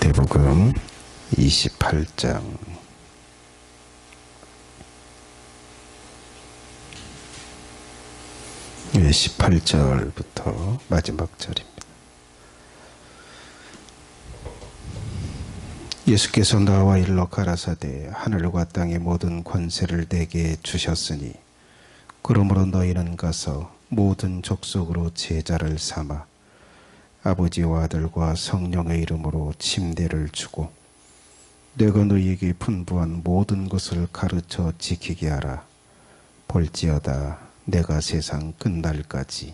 마태복음 28장 18절부터 마지막 절입니다. 예수께서 나와 일러 가라사대 하늘과 땅의 모든 권세를 내게 주셨으니 그러므로 너희는 가서 모든 족속으로 제자를 삼아 아버지와 아들과 성령의 이름으로 침례를 주고 내가 너희에게 분부한 모든 것을 가르쳐 지키게 하라. 볼지어다 내가 세상 끝날까지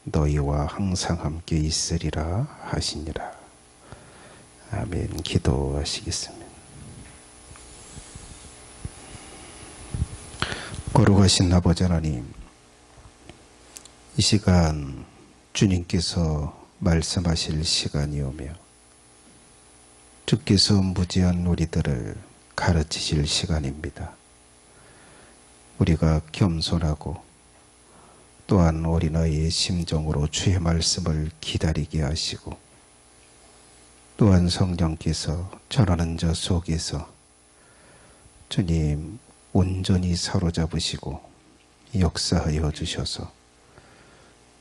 너희와 항상 함께 있으리라 하시니라. 아멘. 기도하시겠습니다. 거룩하신 아버지 하나님, 이 시간 주님께서 말씀하실 시간이 오며 주께서 무지한 우리들을 가르치실 시간입니다. 우리가 겸손하고 또한 어린아이의 심정으로 주의 말씀을 기다리게 하시고 또한 성령께서 전하는 저 속에서 주님 온전히 사로잡으시고 역사하여 주셔서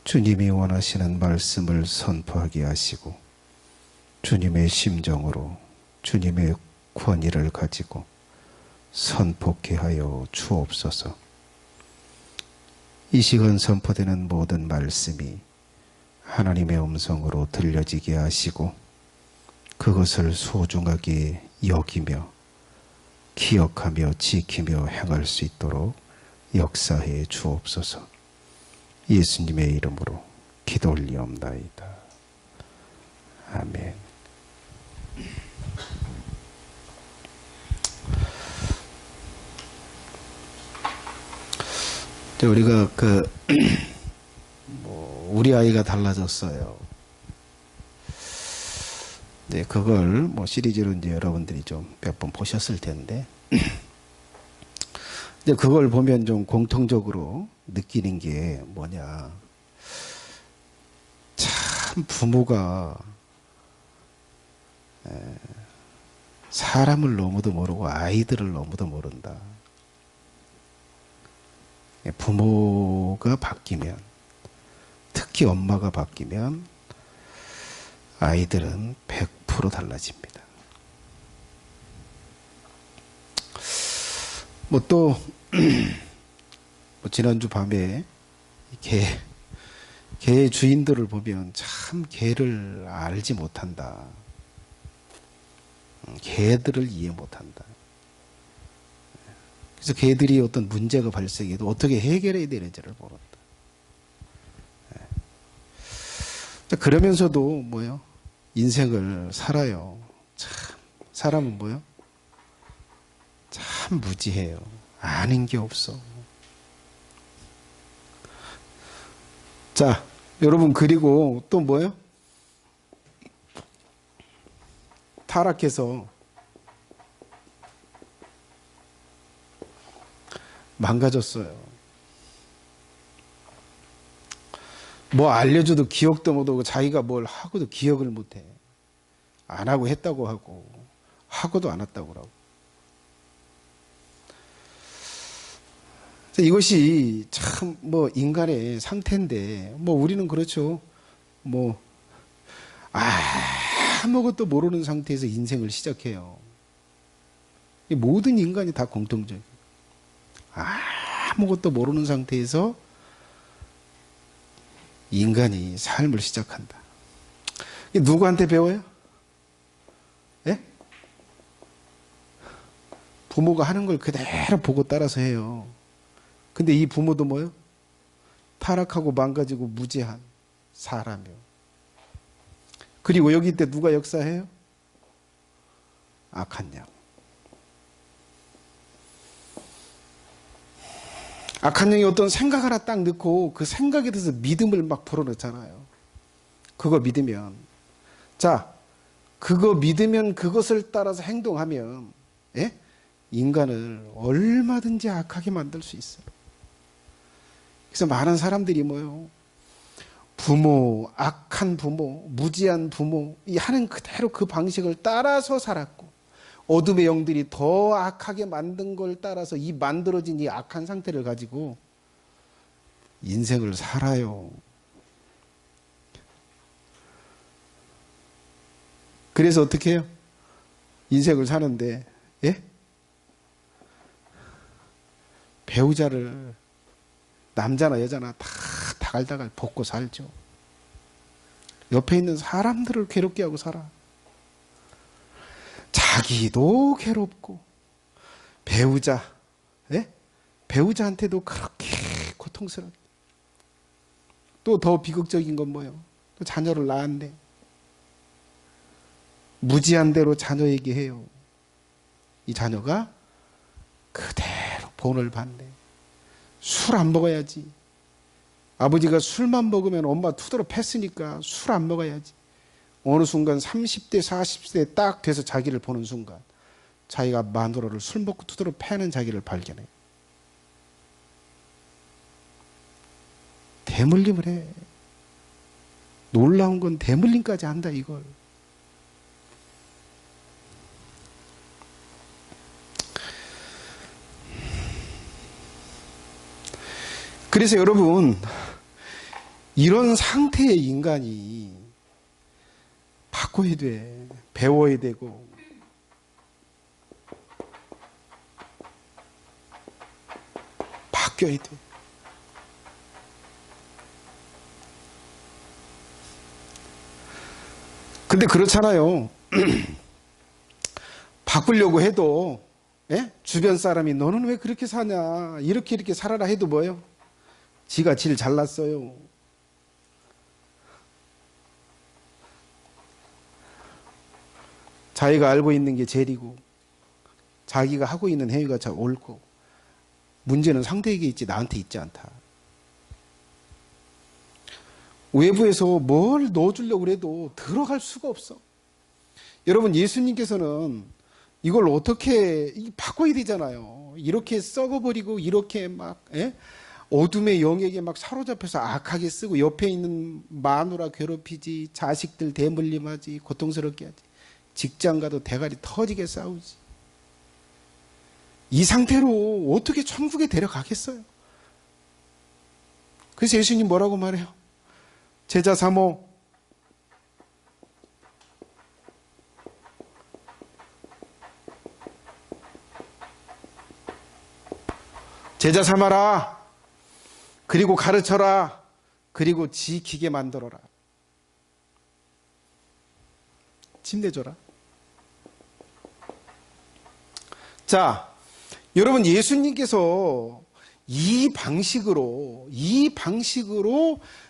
주님이 원하시는 말씀을 선포하게 하시고 주님의 심정으로 주님의 권위를 가지고 선포케 하여 주옵소서. 이 시간 선포되는 모든 말씀이 하나님의 음성으로 들려지게 하시고 그것을 소중하게 여기며 기억하며 지키며 행할 수 있도록 역사해 주옵소서. 예수님의 이름으로 기도 올리옵나이다. 아멘. 우리가 우리 아이가 달라졌어요. 네, 그걸 시리즈로 이제 여러분들이 좀 몇 번 보셨을 텐데, 근데 그걸 보면 좀 공통적으로 느끼는 게 뭐냐. 참 부모가 사람을 너무도 모르고 아이들을 너무도 모른다. 부모가 바뀌면, 특히 엄마가 바뀌면 아이들은 100% 달라집니다. 또 지난주 밤에 개의 주인들을 보면 참 개를 알지 못한다. 개들을 이해 못한다. 그래서 개들이 어떤 문제가 발생해도 어떻게 해결해야 되는지를 모른다. 그러면서도 인생을 살아요. 참 사람은 참 무지해요. 아는 게 없어. 자, 여러분, 그리고 또 타락해서 망가졌어요. 알려줘도 기억도 못하고 자기가 뭘 하고도 기억을 못해. 안 하고 했다고 하고 하고도 안 했다고 하고. 이것이 참 인간의 상태인데 우리는 그렇죠. 아무것도 모르는 상태에서 인생을 시작해요. 모든 인간이 다 공통적이에요. 아무것도 모르는 상태에서 인간이 삶을 시작한다. 누구한테 배워요? 예? 부모가 하는 걸 그대로 보고 따라서 해요. 근데 이 부모도 타락하고 망가지고 무지한 사람이요. 그리고 여기 때 누가 역사해요? 악한 영. 악한 영이 어떤 생각 하나 딱 넣고 그 생각에 대해서 믿음을 막 불어넣잖아요. 그거 믿으면, 그거 믿으면 그것을 따라서 행동하면 인간을 얼마든지 악하게 만들 수 있어요. 그래서 많은 사람들이 부모, 악한 부모, 무지한 부모, 이 하는 그대로 그 방식을 따라서 살았고, 어둠의 영들이 더 악하게 만든 걸 따라서 이 만들어진 이 악한 상태를 가지고 인생을 살아요. 그래서 어떻게 해요? 인생을 사는데, 예? 배우자를, 남자나 여자나 다 다갈다갈 벗고 살죠. 옆에 있는 사람들을 괴롭게 하고 살아. 자기도 괴롭고, 배우자, 예? 배우자한테도 그렇게 고통스럽게. 또 더 비극적인 건 뭐예요? 또 자녀를 낳았네. 무지한 대로 자녀에게 해요. 이 자녀가 그대로 본을 받네. 술 안 먹어야지. 아버지가 술만 먹으면 엄마 투더러 팼으니까 술 안 먹어야지. 어느 순간 30대, 40대 딱 돼서 자기를 보는 순간 자기가 마누라를 술 먹고 투더러 패는 자기를 발견해. 대물림을 해. 놀라운 건 대물림까지 한다 이걸. 그래서 여러분, 이런 상태의 인간이 바꿔야 돼. 배워야 되고. 바뀌어야 돼. 근데 그렇잖아요. 바꾸려고 해도, 예? 주변 사람이 너는 왜 그렇게 사냐, 이렇게 살아라 해도 뭐예요? 지가 제일 잘났어요. 자기가 알고 있는 게 제일이고, 자기가 하고 있는 행위가 참 옳고, 문제는 상대에게 있지 나한테 있지 않다. 외부에서 뭘 넣어주려고 해도 들어갈 수가 없어. 여러분, 예수님께서는 이걸 어떻게 바꿔야 되잖아요. 이렇게 썩어버리고 이렇게 막, 예? 어둠의 영에게 막 사로잡혀서 악하게 쓰고, 옆에 있는 마누라 괴롭히지, 자식들 대물림하지, 고통스럽게 하지, 직장 가도 대가리 터지게 싸우지. 이 상태로 어떻게 천국에 데려가겠어요? 그래서 예수님 뭐라고 말해요? 제자 삼어. 제자 삼아라. 그리고 가르쳐라. 그리고 지키게 만들어라. 침내줘라. 자, 여러분, 예수님께서 이 방식으로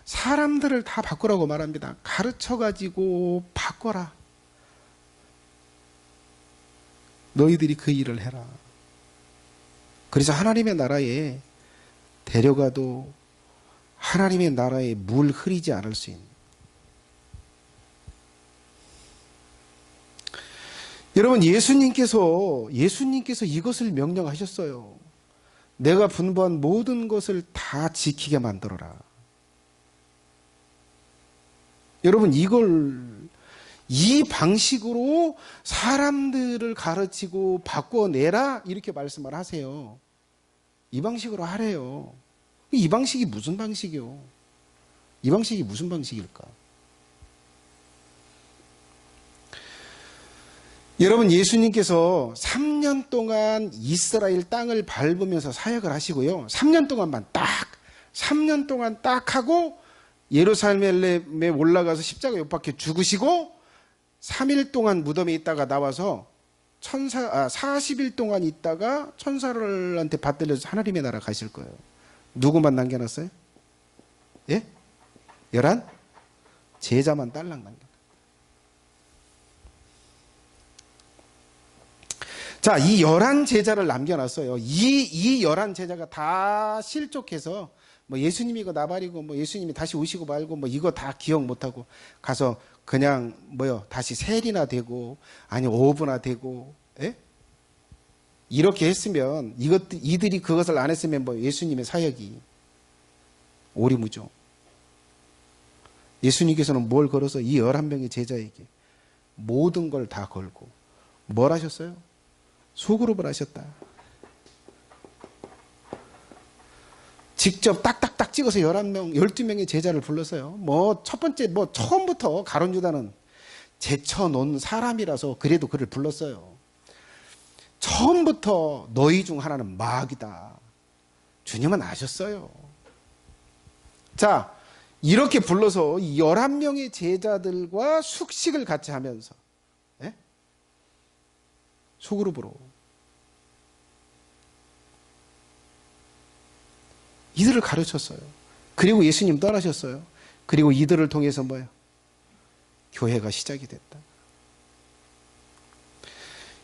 사람들을 다 바꾸라고 말합니다. 가르쳐가지고 바꿔라. 너희들이 그 일을 해라. 그래서 하나님의 나라에 데려가도 하나님의 나라에 물 흐리지 않을 수 있는. 여러분, 예수님께서 이것을 명령하셨어요. 내가 분부한 모든 것을 다 지키게 만들어라. 여러분, 이 방식으로 사람들을 가르치고 바꿔내라, 이렇게 말씀을 하세요. 이 방식으로 하래요. 이 방식이 무슨 방식이요? 이 방식이 무슨 방식일까? 여러분, 예수님께서 3년 동안 이스라엘 땅을 밟으면서 사역을 하시고요. 3년 동안 딱 하고 예루살렘에 올라가서 십자가 못 박혀 죽으시고 3일 동안 무덤에 있다가 나와서 40일 동안 있다가 천사들한테 받들려서 하나님의 나라 가실 거예요. 누구만 남겨놨어요? 예? 11 제자만 딸랑 남겨. 자, 이 11 제자를 남겨놨어요. 이 11 제자가 다 실족해서 뭐 예수님이 이거 나발이고 뭐 예수님이 다시 오시고 말고 뭐 이거 다 기억 못하고 가서 그냥 다시 셀이나 되고 아니 오브나 되고, 예? 이렇게 했으면 이들이 그것을 안 했으면 뭐 예수님의 사역이 오리무죠. 예수님께서는 뭘 걸어서 이 11명의 제자에게 모든 걸 다 걸고 뭘 하셨어요? 소그룹을 하셨다. 직접 딱딱딱 찍어서 11명, 12명의 제자를 불렀어요. 뭐 첫 번째 처음부터 가룟 유다는 제쳐놓은 사람이라서 그래도 그를 불렀어요. 처음부터 너희 중 하나는 마귀다. 주님은 아셨어요. 자, 이렇게 불러서 11명의 제자들과 숙식을 같이 하면서 소그룹으로 이들을 가르쳤어요. 그리고 예수님 떠나셨어요. 그리고 이들을 통해서 뭐예요? 교회가 시작이 됐다.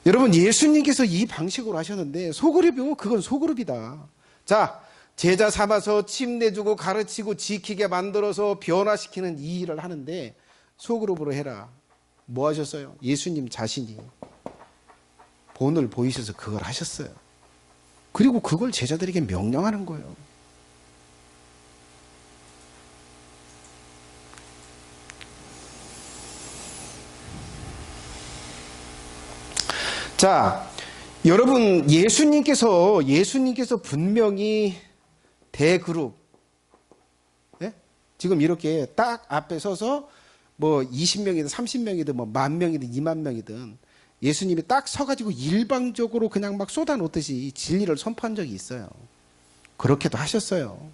여러분, 예수님께서 이 방식으로 하셨는데 소그룹이고 그건 소그룹이다. 자, 제자 삼아서 침 내주고 가르치고 지키게 만들어서 변화시키는 이 일을 하는데 소그룹으로 해라. 뭐 하셨어요? 예수님 자신이 본을 보이셔서 그걸 하셨어요. 그리고 그걸 제자들에게 명령하는 거예요. 자, 여러분, 예수님께서 분명히 대그룹, 지금 이렇게 딱 앞에 서서 뭐 20명이든 30명이든 뭐 10,000명이든 20,000명이든 예수님이 딱 서가지고 일방적으로 그냥 막 쏟아놓듯이 진리를 선포한 적이 있어요. 그렇게도 하셨어요.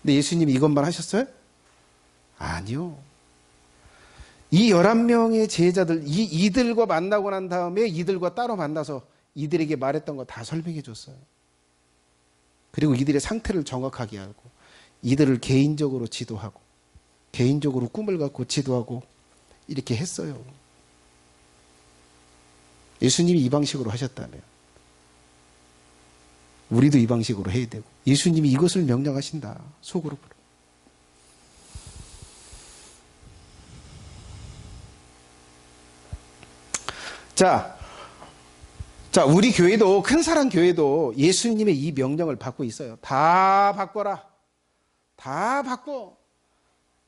근데 예수님이 이것만 하셨어요? 아니요. 이 11명의 제자들, 이들과 만나고 난 다음에 이들과 따로 만나서 이들에게 말했던 거 다 설명해 줬어요. 그리고 이들의 상태를 정확하게 알고 이들을 개인적으로 지도하고 개인적으로 꿈을 갖고 지도하고 이렇게 했어요. 예수님이 이 방식으로 하셨다면 우리도 이 방식으로 해야 되고 예수님이 이것을 명령하신다. 소그룹으로. 자, 우리 교회도, 큰사랑 교회도 예수님의 이 명령을 받고 있어요. 다 바꿔라. 다 바꿔.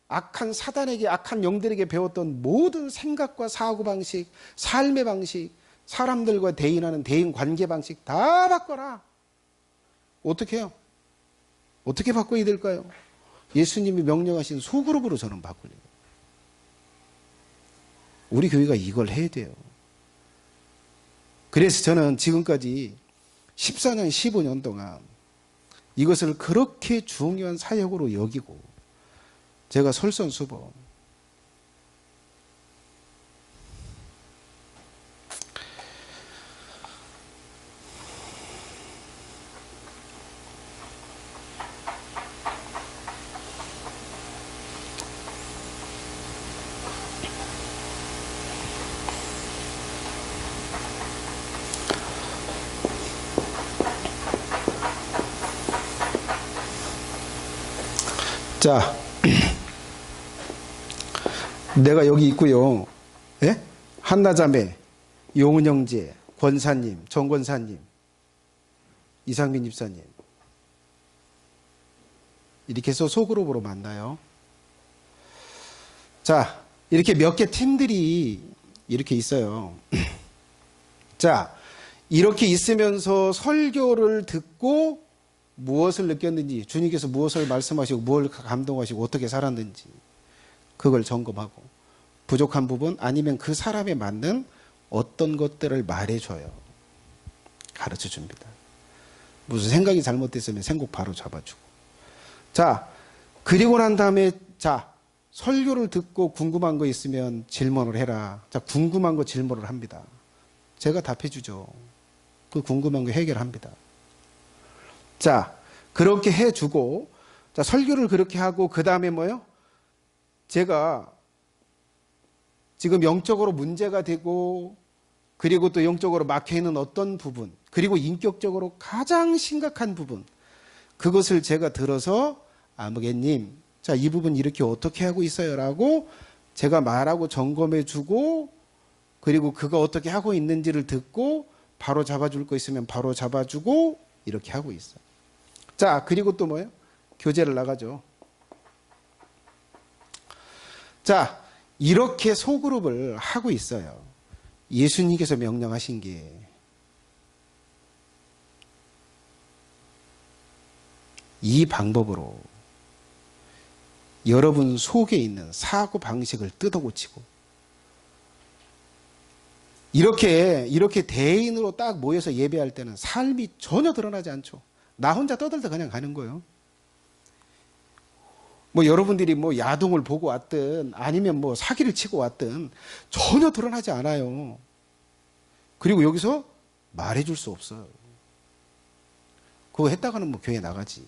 악한 사단에게, 악한 영들에게 배웠던 모든 생각과 사고방식, 삶의 방식, 사람들과 대인하는 대인 관계 방식 다 바꿔라. 어떻게 해요? 어떻게 바꿔야 될까요? 예수님이 명령하신 소그룹으로 저는 바꾸려고. 우리 교회가 이걸 해야 돼요. 그래서 저는 지금까지 14년, 15년 동안 이것을 그렇게 중요한 사역으로 여기고 제가 솔선수범 자, 내가 여기 있고요. 예? 한나자매, 용은형제, 권사님, 정권사님, 이상민 집사님. 이렇게 해서 소그룹으로 만나요. 자, 이렇게 몇 개 팀들이 이렇게 있어요. 자, 이렇게 있으면서 설교를 듣고 무엇을 느꼈는지, 주님께서 무엇을 말씀하시고 무엇을 감동하시고 어떻게 살았는지 그걸 점검하고 부족한 부분 아니면 그 사람에 맞는 어떤 것들을 말해줘요. 가르쳐줍니다. 무슨 생각이 잘못됐으면 생각 바로 잡아주고. 자, 그리고 난 다음에 자, 설교를 듣고 궁금한 거 있으면 질문을 해라. 자, 궁금한 거 질문을 합니다. 제가 답해주죠. 그 궁금한 거 해결합니다. 자, 그렇게 해주고, 자, 설교를 그렇게 하고, 그 다음에 뭐요? 제가 지금 영적으로 문제가 되고, 그리고 또 영적으로 막혀있는 어떤 부분, 그리고 인격적으로 가장 심각한 부분, 그것을 제가 들어서, 아무개님, 자, 이 부분 이렇게 어떻게 하고 있어요? 라고 제가 말하고 점검해주고, 그리고 그거 어떻게 하고 있는지를 듣고, 바로 잡아줄 거 있으면 바로 잡아주고, 이렇게 하고 있어요. 자, 그리고 또 뭐예요? 교제를 나가죠. 자, 이렇게 소그룹을 하고 있어요. 예수님께서 명령하신 게 이 방법으로 여러분 속에 있는 사고 방식을 뜯어고치고 이렇게 대인으로 딱 모여서 예배할 때는 삶이 전혀 드러나지 않죠. 나 혼자 떠들다 그냥 가는 거예요. 뭐 여러분들이 뭐 야동을 보고 왔든 아니면 뭐 사기를 치고 왔든 전혀 드러나지 않아요. 그리고 여기서 말해줄 수 없어요. 그거 했다가는 뭐 교회 나가지.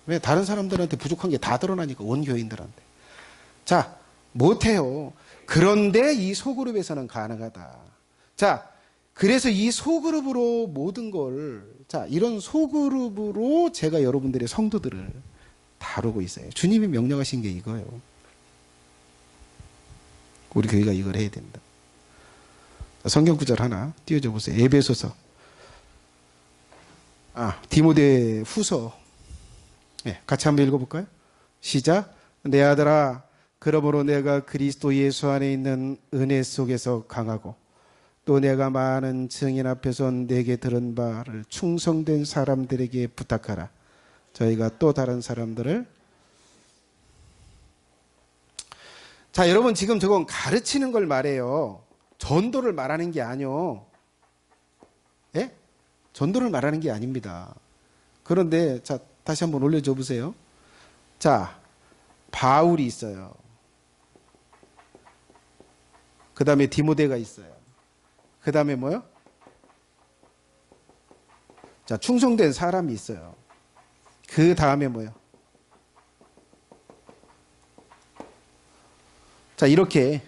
왜? 다른 사람들한테 부족한 게 다 드러나니까, 온 교인들한테. 자, 못해요. 그런데 이 소그룹에서는 가능하다. 자, 그래서 이 소그룹으로 모든 걸, 자, 이런 소그룹으로 제가 여러분들의 성도들을 다루고 있어요. 주님이 명령하신 게 이거예요. 우리 교회가 이걸 해야 된다. 성경 구절 하나 띄워줘 보세요. 에베소서. 디모데 후서. 네, 같이 한번 읽어볼까요? 시작. 내 아들아, 그러므로 내가 그리스도 예수 안에 있는 은혜 속에서 강하고 또 내가 많은 증인 앞에서 내게 들은 바를 충성된 사람들에게 부탁하라. 저희가 또 다른 사람들을. 자, 여러분 지금 저건 가르치는 걸 말해요. 전도를 말하는 게 아니요. 예? 전도를 말하는 게 아닙니다. 그런데 자, 다시 한번 올려줘 보세요. 자, 바울이 있어요. 그 다음에 디모데가 있어요. 그 다음에 뭐요? 자, 충성된 사람이 있어요. 그 다음에 뭐요? 자, 이렇게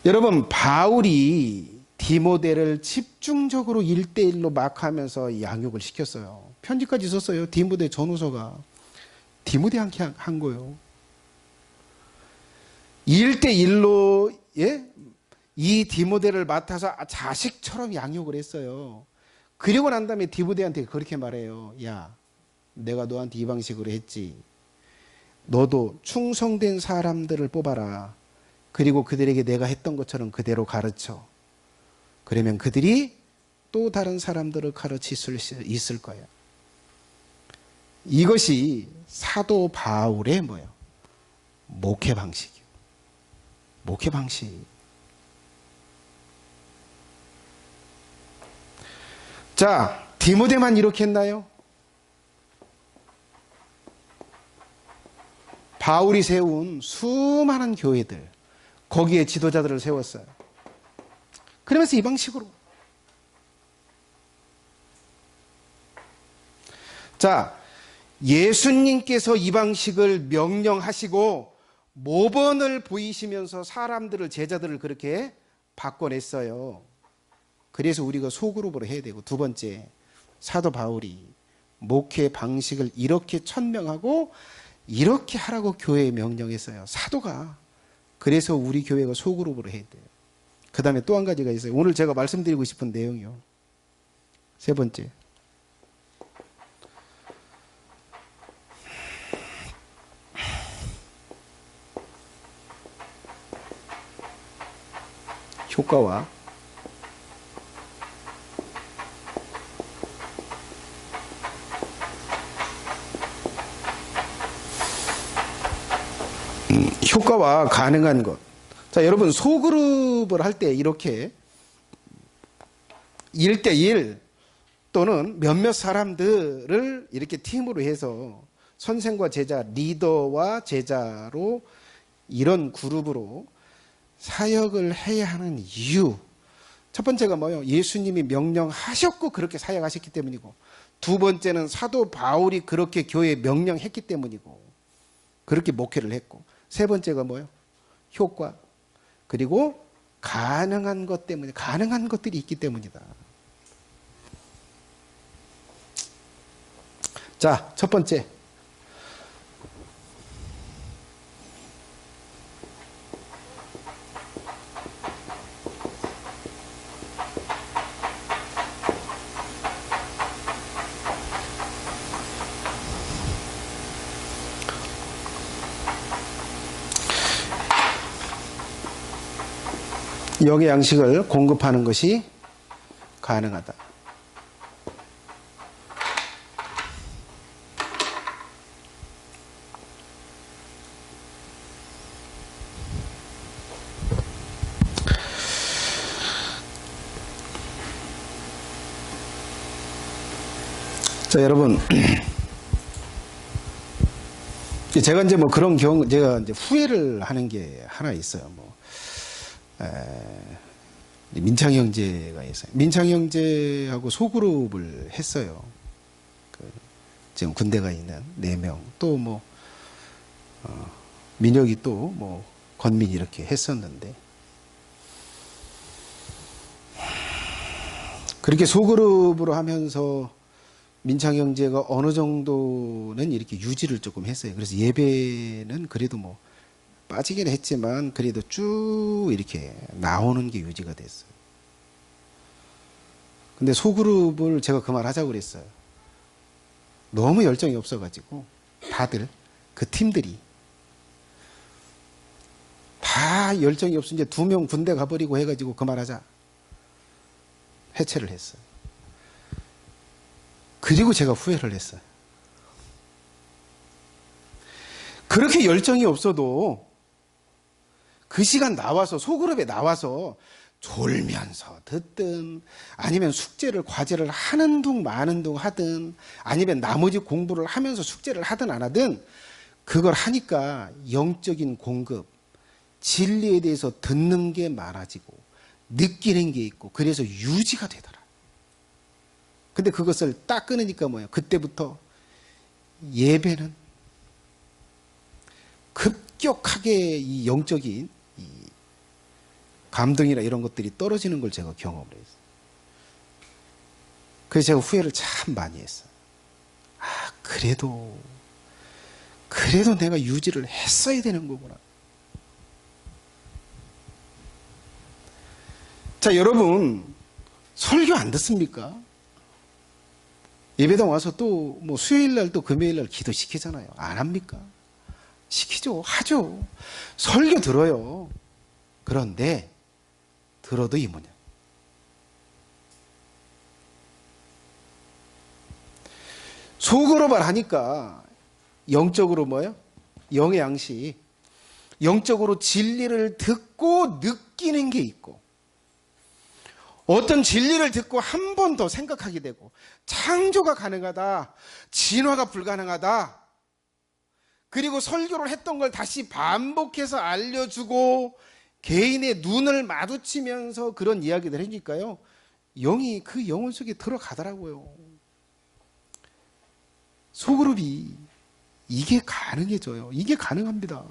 여러분, 바울이 디모데를 집중적으로 1대1로 막 하면서 양육을 시켰어요. 편지까지 썼어요. 디모데 전후서가. 디모데한테 한 거예요. 1대1로, 예? 이 디모데를 맡아서 자식처럼 양육을 했어요. 그리고 난 다음에 디모데한테 그렇게 말해요. 야, 내가 너한테 이 방식으로 했지. 너도 충성된 사람들을 뽑아라. 그리고 그들에게 내가 했던 것처럼 그대로 가르쳐. 그러면 그들이 또 다른 사람들을 가르칠 수 있을 거예요. 이것이 사도 바울의 뭐예요? 목회 방식이에요. 목회 방식. 자, 디모데만 이렇게 했나요? 바울이 세운 수많은 교회들, 거기에 지도자들을 세웠어요. 그러면서 이 방식으로. 자, 예수님께서 이 방식을 명령하시고 모범을 보이시면서 사람들을, 제자들을 그렇게 바꿔냈어요. 그래서 우리가 소그룹으로 해야 되고, 두 번째, 사도 바울이 목회 방식을 이렇게 천명하고 이렇게 하라고 교회에 명령했어요. 사도가. 그래서 우리 교회가 소그룹으로 해야 돼요. 그 다음에 또 한 가지가 있어요. 오늘 제가 말씀드리고 싶은 내용이요. 세 번째. 효과와 효과와 가능한 것. 자, 여러분 소그룹을 할 때 이렇게 1대1 또는 몇몇 사람들을 이렇게 팀으로 해서 선생과 제자, 리더와 제자로 이런 그룹으로 사역을 해야 하는 이유. 첫 번째가 뭐예요? 예수님이 명령하셨고 그렇게 사역하셨기 때문이고, 두 번째는 사도 바울이 그렇게 교회에 명령했기 때문이고 그렇게 목회를 했고, 세 번째가 뭐예요? 효과. 그리고 가능한 것 때문에, 가능한 것들이 있기 때문이다. 자, 첫 번째. 영의 양식을 공급하는 것이 가능하다. 자, 여러분. 제가 이제 뭐 그런 경우, 제가 이제 후회를 하는 게 하나 있어요. 민창 형제가 있어요. 민창 형제하고 소그룹을 했어요. 지금 군대가 있는 4명. 또 민혁이 또 건민이 이렇게 했었는데. 그렇게 소그룹으로 하면서 민창 형제가 어느 정도는 이렇게 유지를 조금 했어요. 그래서 예배는 그래도 빠지긴 했지만 그래도 쭉 이렇게 나오는 게 유지가 됐어요. 근데 소그룹을 제가 그만하자고 그랬어요. 너무 열정이 없어가지고 다들 그 팀들이 다 열정이 없어 이제 2명 군대 가버리고 해가지고 그만하자 해체를 했어요. 그리고 제가 후회를 했어요. 그렇게 열정이 없어도 그 시간 나와서 소그룹에 나와서 졸면서 듣든 아니면 숙제를 과제를 하는 둥 마는 둥 하든 아니면 나머지 공부를 하면서 숙제를 하든 안 하든 그걸 하니까 영적인 공급, 진리에 대해서 듣는 게 많아지고 느끼는 게 있고 그래서 유지가 되더라. 근데 그것을 딱 끊으니까 뭐예요? 그때부터 예배는 급격하게 이 영적인 이 감동이나 이런 것들이 떨어지는 걸 제가 경험을 했어요. 그래서 제가 후회를 참 많이 했어요. 그래도 내가 유지를 했어야 되는 거구나. 자, 여러분 설교 안 듣습니까? 예배당 와서 또 수요일 날 또 금요일 날 기도 시키잖아요. 안 합니까? 시키죠. 하죠. 설교 들어요. 그런데 들어도 이 뭐냐? 속으로만 하니까 영적으로 뭐예요? 영의 양식. 영적으로 진리를 듣고 느끼는 게 있고 어떤 진리를 듣고 한 번 더 생각하게 되고 창조가 가능하다. 진화가 불가능하다. 그리고 설교를 했던 걸 다시 반복해서 알려주고 개인의 눈을 마주치면서 그런 이야기를 하니까요. 영이 그 영혼 속에 들어가더라고요. 소그룹이 이게 가능해져요. 이게 가능합니다.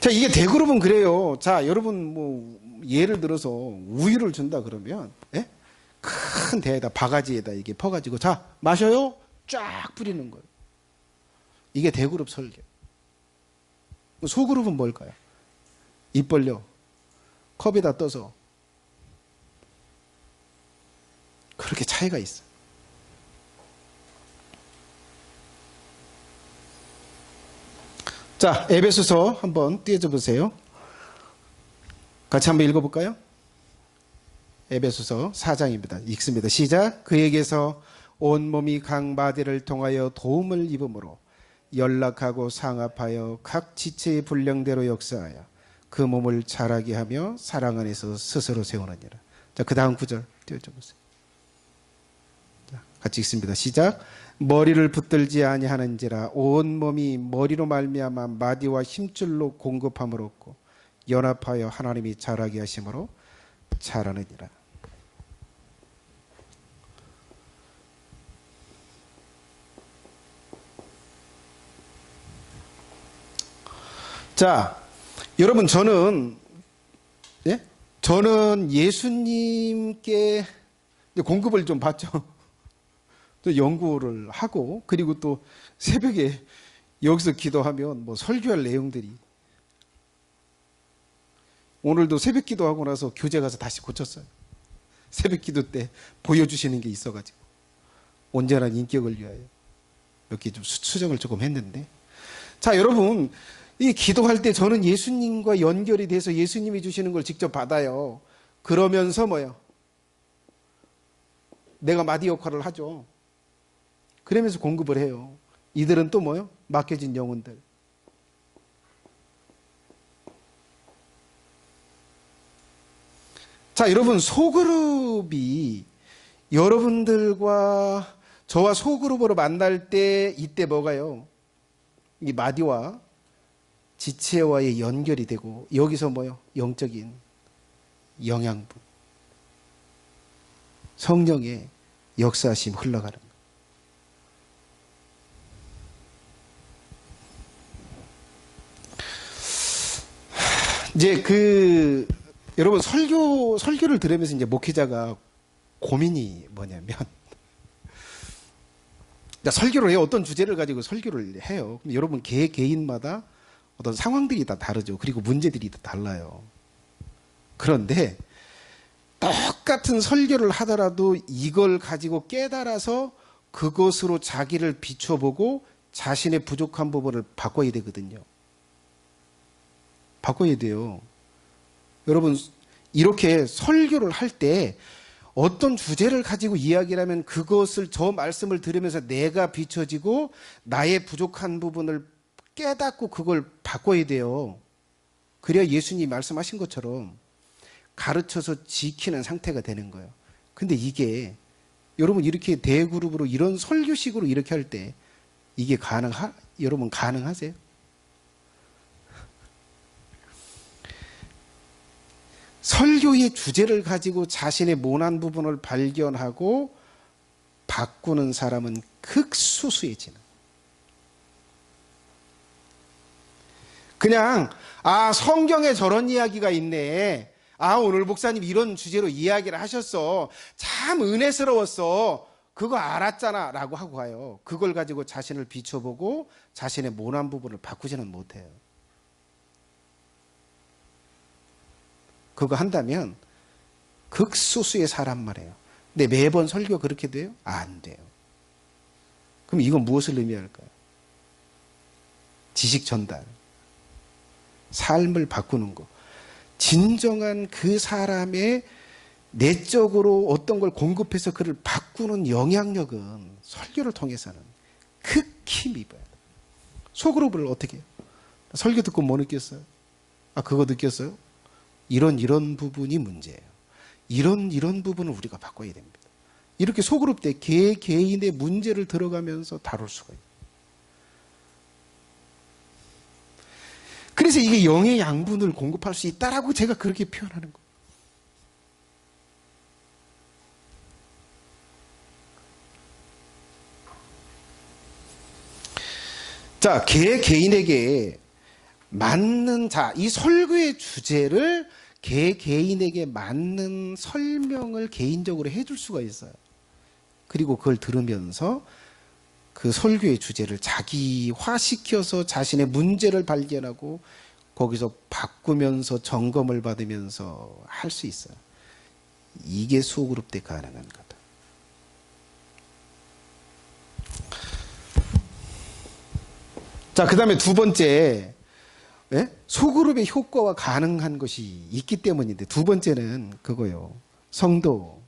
자, 이게 대그룹은 그래요. 자, 여러분 예를 들어서 우유를 준다 그러면 큰 대에다 바가지에다 이게 퍼가지고 자 마셔요. 쫙 뿌리는 거예요. 이게 대그룹 설교. 소그룹은 뭘까요? 입 벌려 컵에다 떠서 그렇게 차이가 있어요. 자, 에베소서 한번 띄워줘 보세요. 같이 한번 읽어볼까요? 에베소서 4장입니다. 읽습니다. 시작. 그에게서 온몸이 각 마디를 통하여 도움을 입음으로 연락하고 상합하여 각 지체의 분량대로 역사하여 그 몸을 자라게 하며 사랑 안에서 스스로 세우느니라. 자, 그 다음 구절 띄워줘 보세요. 자, 같이 읽습니다. 시작. 머리를 붙들지 아니하는지라 온몸이 머리로 말미암아 마디와 힘줄로 공급함을 얻고 연합하여 하나님이 자라게 하심으로 자라느니라. 자, 여러분 저는 예수님께 공급을 좀 받죠. 또 연구를 하고 그리고 또 새벽에 여기서 기도하면 설교할 내용들이 오늘도 새벽 기도하고 나서 교재 가서 다시 고쳤어요. 새벽 기도 때 보여주시는 게 있어가지고 온전한 인격을 위하여 몇 개 좀 수정을 조금 했는데 자, 여러분, 이 기도할 때 저는 예수님과 연결이 돼서 예수님이 주시는 걸 직접 받아요. 그러면서 뭐요? 내가 마디 역할을 하죠. 그러면서 공급을 해요. 이들은 또 뭐요? 맡겨진 영혼들. 자, 여러분, 소그룹이 여러분들과 저와 소그룹으로 만날 때 이때 뭐가요? 이 마디와 지체와의 연결이 되고 여기서 뭐요? 영적인 영양분, 성령의 역사하심 흘러가는 거. 이제 여러분 설교를 들으면서 이제 목회자가 고민이 뭐냐면, 그러니까 설교를 해요. 어떤 주제를 가지고 설교를 해요. 그럼 여러분 개인마다 어떤 상황들이 다 다르죠. 그리고 문제들이 다 달라요. 그런데 똑같은 설교를 하더라도 이걸 가지고 깨달아서 그것으로 자기를 비춰보고 자신의 부족한 부분을 바꿔야 되거든요. 바꿔야 돼요. 여러분, 이렇게 설교를 할 때 어떤 주제를 가지고 이야기를 하면 그것을, 저 말씀을 들으면서 내가 비춰지고 나의 부족한 부분을 깨닫고 그걸 바꿔야 돼요. 그래야 예수님이 말씀하신 것처럼 가르쳐서 지키는 상태가 되는 거예요. 근데 이게 여러분 이렇게 대그룹으로 이런 설교식으로 이렇게 할 때 이게 여러분 가능하세요? 설교의 주제를 가지고 자신의 모난 부분을 발견하고 바꾸는 사람은 극소수해지는. 그냥 성경에 저런 이야기가 있네. 오늘 목사님 이런 주제로 이야기를 하셨어. 참 은혜스러웠어. 그거 알았잖아 라고 하고 가요. 그걸 가지고 자신을 비춰보고 자신의 모난 부분을 바꾸지는 못해요. 그거 한다면 극소수의 사람만 해요. 근데 매번 설교 그렇게 돼요? 안 돼요. 그럼 이건 무엇을 의미할까요? 지식 전달, 삶을 바꾸는 거. 진정한 그 사람의 내적으로 어떤 걸 공급해서 그를 바꾸는 영향력은 설교를 통해서는 극히 미봐요. 소그룹을 어떻게 해요? 설교 듣고 뭐 느꼈어요? 그거 느꼈어요? 이런 부분이 문제예요. 이런 부분을 우리가 바꿔야 됩니다. 이렇게 소그룹 때 개인의 문제를 들어가면서 다룰 수가 있어요. 그래서 이게 영의 양분을 공급할 수 있다라고 제가 그렇게 표현하는 거예요. 자, 개인에게 맞는, 이 설교의 주제를 개인에게 맞는 설명을 개인적으로 해줄 수가 있어요. 그리고 그걸 들으면서 그 설교의 주제를 자기화시켜서 자신의 문제를 발견하고 거기서 바꾸면서 점검을 받으면서 할 수 있어요. 이게 소그룹 때 가능한 거다. 자, 그 다음에 두 번째, 소그룹의 효과가 가능한 것이 있기 때문인데, 두 번째는 그거요. 성도.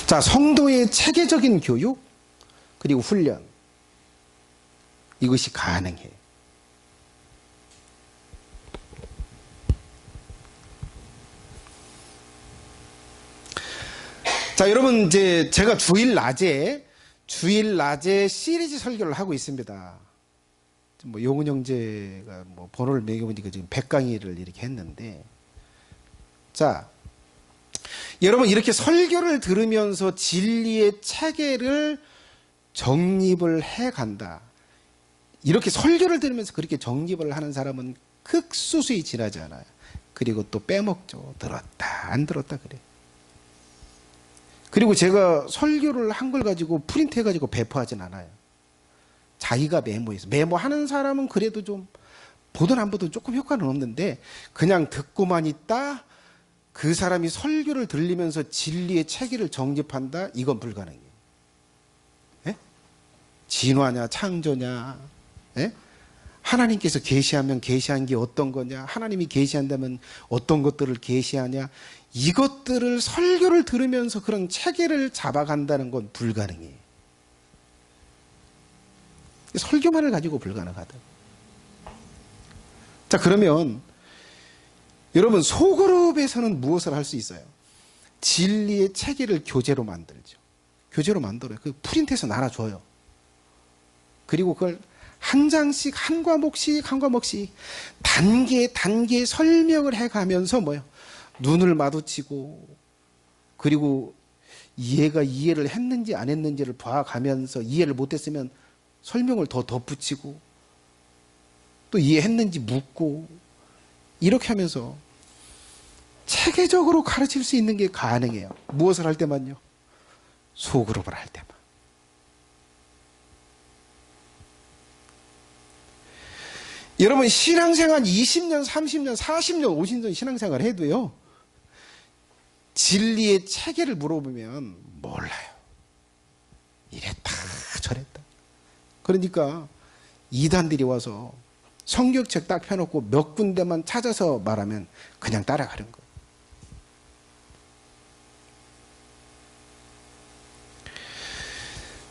자, 성도의 체계적인 교육, 그리고 훈련. 이것이 가능해요. 자, 여러분, 이제 제가 주일 낮에 시리즈 설교를 하고 있습니다. 용은 형제가 번호를 매겨보니까 지금 100강의를 이렇게 했는데, 자, 여러분 이렇게 설교를 들으면서 진리의 체계를 정립을 해 간다. 이렇게 설교를 들으면서 그렇게 정립을 하는 사람은 극소수에 지나지 않아요. 그리고 또 빼먹죠. 들었다, 안 들었다 그래. 그리고 제가 설교를 한 걸 가지고 프린트해가지고 배포하진 않아요. 자기가 메모해서. 메모하는 사람은 그래도 좀 보든 안 보든 조금 효과는 없는데 그냥 듣고만 있다 그 사람이 설교를 들리면서 진리의 체계를 정립한다? 이건 불가능해요. 예? 진화냐 창조냐, 예? 하나님께서 계시하면 계시한 게 어떤 거냐, 하나님이 계시한다면 어떤 것들을 계시하냐, 이것들을 설교를 들으면서 그런 체계를 잡아간다는 건 불가능해요. 설교만을 가지고 불가능하다. 자, 그러면 여러분 소그룹에서는 무엇을 할 수 있어요? 진리의 체계를 교재로 만들죠. 교재로 만들어요. 그 프린트해서 나눠줘요. 그리고 그걸 한 장씩 한 과목씩 한 과목씩 단계 설명을 해가면서 뭐요? 눈을 마주치고 그리고 얘가 이해를 했는지 안 했는지를 봐가면서 이해를 못했으면 설명을 더 덧붙이고 또 이해했는지 묻고 이렇게 하면서 체계적으로 가르칠 수 있는 게 가능해요. 무엇을 할 때만요? 소그룹을 할 때만. 여러분 신앙생활 20년, 30년, 40년, 50년 신앙생활 해도요. 진리의 체계를 물어보면 몰라요. 이랬다 저랬다. 그러니까 이단들이 와서 성경책 딱 펴놓고 몇 군데만 찾아서 말하면 그냥 따라가는 거예요.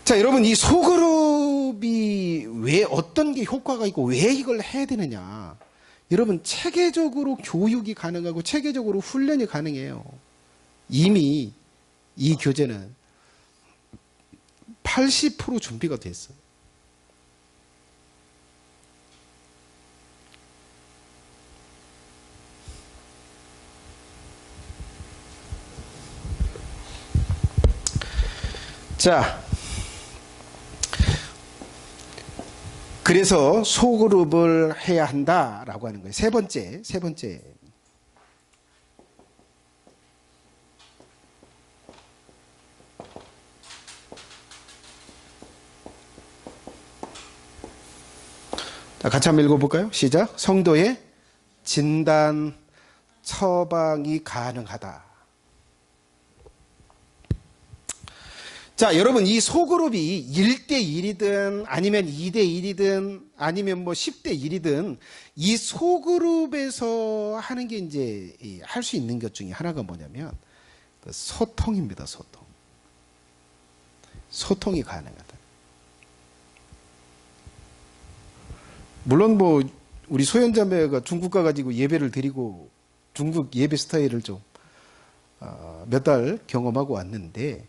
자, 여러분 이 소그룹이 왜 어떤 게 효과가 있고 왜 이걸 해야 되느냐? 여러분 체계적으로 교육이 가능하고 체계적으로 훈련이 가능해요. 이미 이 교재는 80% 준비가 됐어요. 자, 그래서 소그룹을 해야 한다라고 하는 거예요. 세 번째. 자, 같이 한번 읽어볼까요? 시작. 성도의 진단, 처방이 가능하다. 자, 여러분, 이 소그룹이 1대1이든 아니면 2대1이든 아니면 뭐 10대1이든 이 소그룹에서 하는 게 이제 할 수 있는 것 중에 하나가 뭐냐면 그 소통입니다, 소통. 소통이 가능하다. 물론 뭐 우리 소연자매가 중국 가가지고 예배를 드리고 중국 예배 스타일을 좀 몇 달 경험하고 왔는데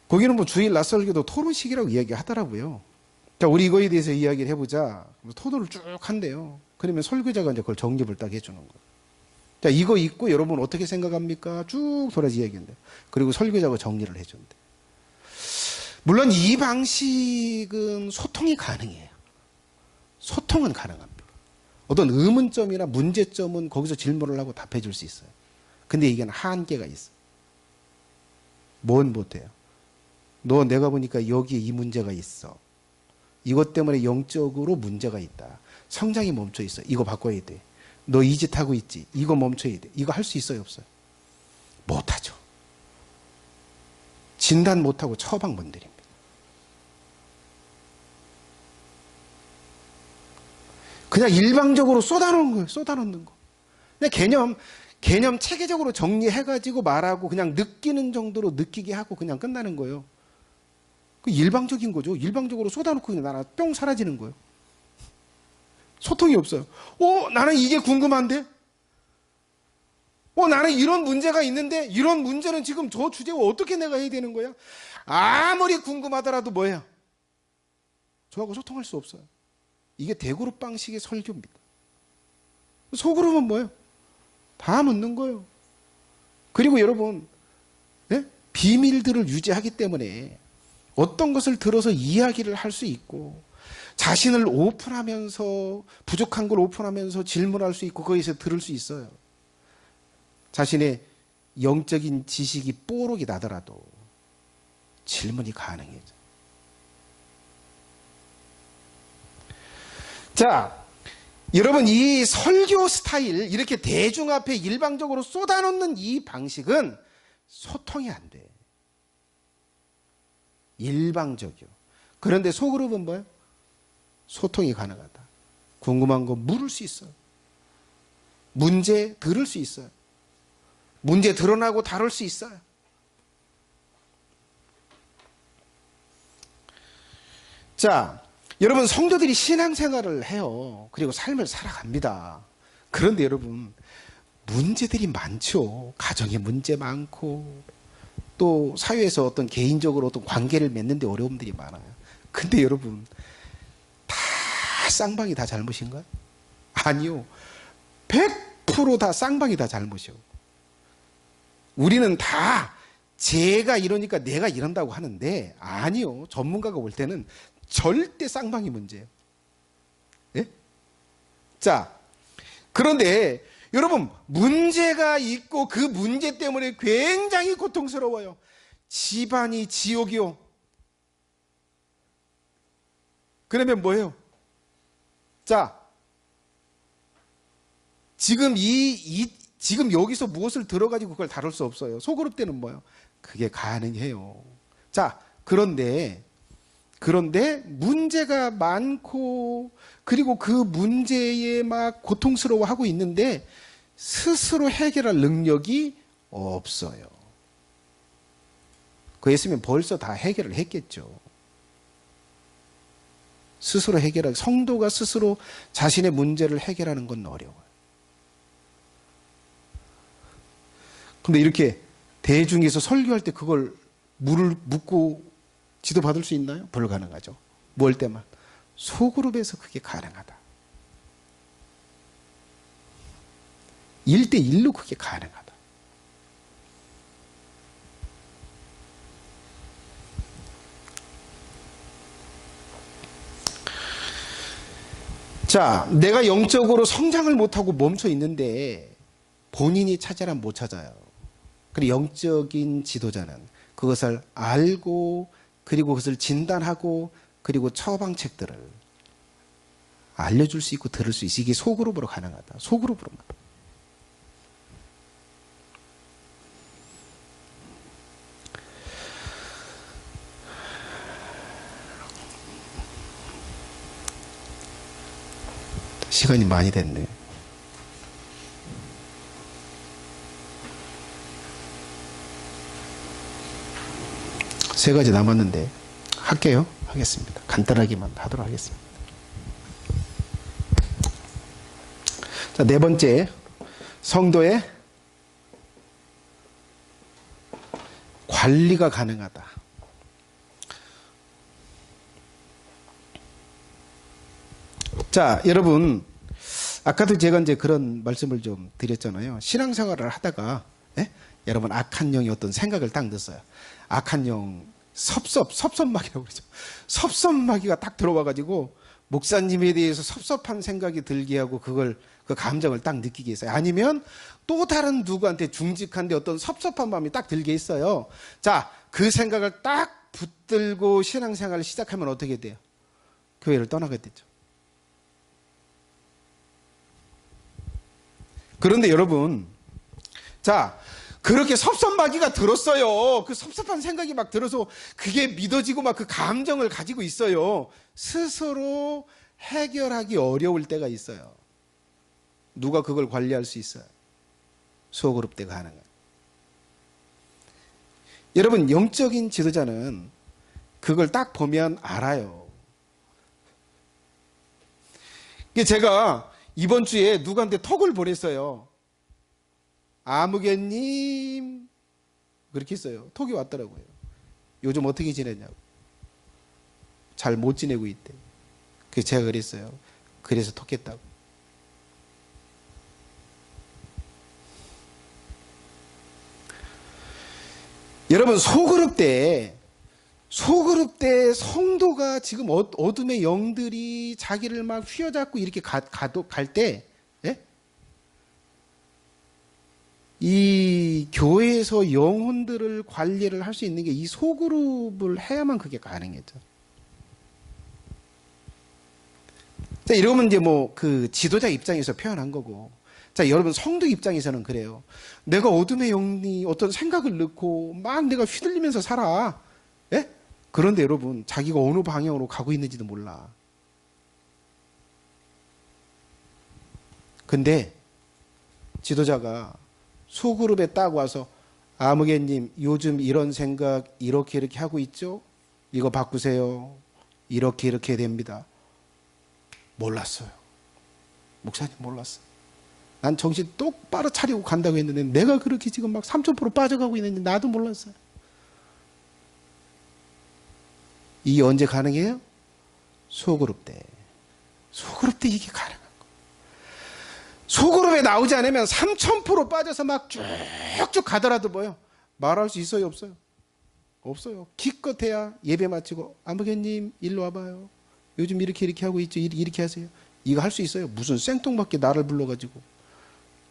거기는 뭐 주일 낮설교도 토론식이라고 이야기하더라고요. 자, 우리 이거에 대해서 이야기를 해보자. 토론을 쭉 한대요. 그러면 설교자가 이제 그걸 정립을 딱 해주는 거예요. 자, 이거 있고 여러분 어떻게 생각합니까? 쭉 돌아서 이야기한대. 그리고 설교자가 정리를 해준대. 물론 이 방식은 소통이 가능해요. 소통은 가능합니다. 어떤 의문점이나 문제점은 거기서 질문을 하고 답해 줄 수 있어요. 근데 이게 한계가 있어요. 뭔 못해요? 너 내가 보니까 여기에 이 문제가 있어. 이것 때문에 영적으로 문제가 있다. 성장이 멈춰 있어. 이거 바꿔야 돼. 너 이 짓 하고 있지. 이거 멈춰야 돼. 이거 할 수 있어요, 없어요? 못하죠. 진단 못하고 처방 못 드립니다. 그냥 일방적으로 쏟아놓는 거예요. 쏟아놓는 거. 그냥 개념 체계적으로 정리해가지고 말하고 그냥 느끼는 정도로 느끼게 하고 그냥 끝나는 거예요. 그 일방적인 거죠. 일방적으로 쏟아놓고 그냥 나라 뿅 사라지는 거예요. 소통이 없어요. 나는 이게 궁금한데? 나는 이런 문제가 있는데 이런 문제는 지금 저 주제가 어떻게 내가 해야 되는 거야? 아무리 궁금하더라도 뭐예요? 저하고 소통할 수 없어요. 이게 대그룹 방식의 설교입니다. 소그룹은 뭐예요? 다 묻는 거예요. 그리고 여러분, 네? 비밀들을 유지하기 때문에 어떤 것을 들어서 이야기를 할 수 있고 자신을 오픈하면서 부족한 걸 오픈하면서 질문할 수 있고 거기서 들을 수 있어요. 자신의 영적인 지식이 뽀록이 나더라도 질문이 가능해져. 자, 여러분 이 설교 스타일 이렇게 대중 앞에 일방적으로 쏟아놓는 이 방식은 소통이 안 돼. 일방적이요. 그런데 소그룹은 뭐예요? 소통이 가능하다. 궁금한 거 물을 수 있어요. 문제 들을 수 있어요. 문제 드러나고 다룰 수 있어요. 자, 여러분 성도들이 신앙생활을 해요. 그리고 삶을 살아갑니다. 그런데 여러분 문제들이 많죠. 가정에 문제 많고 또 사회에서 어떤 개인적으로 어떤 관계를 맺는데 어려움들이 많아요. 근데 여러분 다 쌍방이 다 잘못인가요? 아니요. 100% 다 쌍방이 다 잘못이요. 우리는 다 제가 이러니까 내가 이런다고 하는데 아니요. 전문가가 볼 때는 절대 쌍방이 문제예요. 예? 자, 그런데 여러분 문제가 있고 그 문제 때문에 굉장히 고통스러워요. 집안이 지옥이요. 그러면 뭐예요? 자, 지금 지금 여기서 무엇을 들어가지고 그걸 다룰 수 없어요. 소그룹 때는 뭐예요? 그게 가능해요. 자, 그런데 문제가 많고 그리고 그 문제에 막 고통스러워하고 있는데 스스로 해결할 능력이 없어요. 그랬으면 벌써 다 해결을 했겠죠. 스스로 성도가 스스로 자신의 문제를 해결하는 건 어려워요. 근데 이렇게 대중에서 설교할 때 그걸 묻고 지도받을 수 있나요? 불가능하죠. 뭘 때만? 소그룹에서 그게 가능하다. 1대1로 그게 가능하다. 자, 내가 영적으로 성장을 못하고 멈춰 있는데 본인이 찾아라면 못 찾아요. 그리고 영적인 지도자는 그것을 알고 그리고 그것을 진단하고 그리고 처방책들을 알려줄 수 있고 들을 수 있어. 이게 소그룹으로 가능하다. 소그룹으로만. 시간이 많이 됐네. 세 가지 남았는데 할게요. 하겠습니다. 간단하게만 하도록 하겠습니다. 자, 네 번째, 성도의 관리가 가능하다. 자, 여러분, 아까도 제가 이제 그런 말씀을 좀 드렸잖아요. 신앙생활을 하다가, 여러분, 악한 영이 어떤 생각을 딱 넣었어요. 악한 영, 섭섭마귀라고 그러죠. 섭섭마귀가 딱 들어와가지고, 목사님에 대해서 섭섭한 생각이 들게 하고, 그 감정을 딱 느끼게 했어요. 아니면, 또 다른 누구한테 중직한데 어떤 섭섭한 마음이 딱 들게 했어요. 자, 그 생각을 딱 붙들고 신앙생활을 시작하면 어떻게 돼요? 교회를 떠나게 되죠. 그런데 여러분, 자, 그렇게 섭섭마귀가 들었어요. 그 섭섭한 생각이 막 들어서 그게 믿어지고 막 그 감정을 가지고 있어요. 스스로 해결하기 어려울 때가 있어요. 누가 그걸 관리할 수 있어요? 소그룹 때 가능한. 여러분, 영적인 지도자는 그걸 딱 보면 알아요. 제가 이번 주에 누구한테 톡을 보냈어요. 아무개님 그렇게 했어요. 톡이 왔더라고요. 요즘 어떻게 지냈냐고. 잘 못 지내고 있대. 그래서 제가 그랬어요. 그래서 톡했다고. 여러분, 소그룹 때 성도가 지금 어둠의 영들이 자기를 막 휘어잡고 이렇게 갈 때, 이 교회에서 영혼들을 관리를 할 수 있는 게 이 소그룹을 해야만 그게 가능했죠. 자, 이러면 이제 뭐 그 지도자 입장에서 표현한 거고. 자, 여러분 성도 입장에서는 그래요. 내가 어둠의 영이 어떤 생각을 넣고 막 내가 휘둘리면서 살아. 예? 그런데 여러분 자기가 어느 방향으로 가고 있는지도 몰라. 근데 지도자가 소그룹에 딱 와서 아무개님 요즘 이런 생각 이렇게 이렇게 하고 있죠? 이거 바꾸세요. 이렇게 이렇게 됩니다. 몰랐어요. 목사님 몰랐어. 난 정신 똑바로 차리고 간다고 했는데 내가 그렇게 지금 막 3000% 빠져가고 있는데 나도 몰랐어요. 이게 언제 가능해요? 소그룹 때. 소그룹 때 이게 가능한 거. 소그룹에 나오지 않으면 3000% 빠져서 막 쭉쭉 가더라도 뭐요? 말할 수 있어요? 없어요? 없어요. 기껏해야 예배 마치고 아무개님 일로 와봐요. 요즘 이렇게 이렇게 하고 있죠. 이렇게 하세요. 이거 할 수 있어요? 무슨 생뚱맞게 나를 불러가지고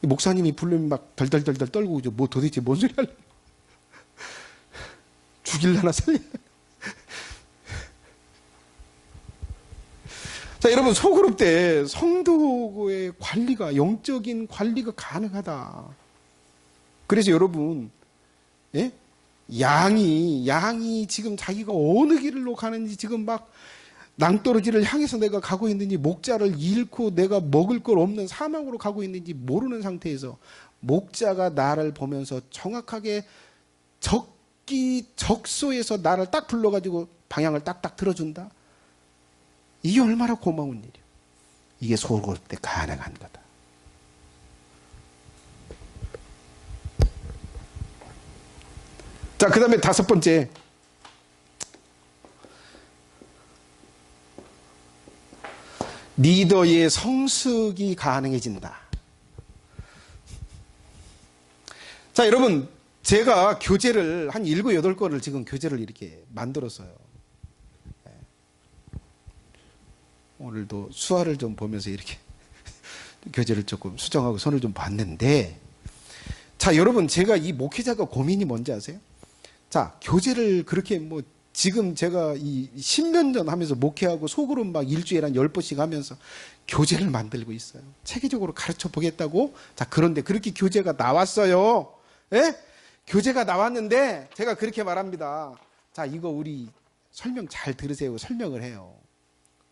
목사님이 부르면 막 덜덜덜덜 떨고 그죠. 뭐 도대체 뭔 소리 하려고 죽일라나 살릴라나. 자, 여러분 소그룹 때 성도의 관리가 영적인 관리가 가능하다. 그래서 여러분 예? 양이 지금 자기가 어느 길로 가는지 지금 막 낭떠러지를 향해서 내가 가고 있는지 목자를 잃고 내가 먹을 걸 없는 사망으로 가고 있는지 모르는 상태에서 목자가 나를 보면서 정확하게 적소에서 나를 딱 불러가지고 방향을 딱딱 틀어준다. 이게 얼마나 고마운 일이야. 이게 소그룹 때 가능한 거다. 자, 그 다음에 5번째. 리더의 성숙이 가능해진다. 자, 여러분, 제가 교재를 한 7, 8권을 지금 교재를 이렇게 만들었어요. 오늘도 수화를 좀 보면서 이렇게 교재를 조금 수정하고 손을 좀 봤는데, 자, 여러분, 제가 이 목회자가 고민이 뭔지 아세요? 자, 교재를 그렇게 뭐 지금 제가 이 10년 전 하면서 목회하고 소그룹 막 일주일에 한 10번씩 하면서 교재를 만들고 있어요. 체계적으로 가르쳐 보겠다고. 자, 그런데 그렇게 교재가 나왔어요. 예? 교재가 나왔는데 제가 그렇게 말합니다. 자, 이거 우리 설명 잘 들으세요. 설명을 해요.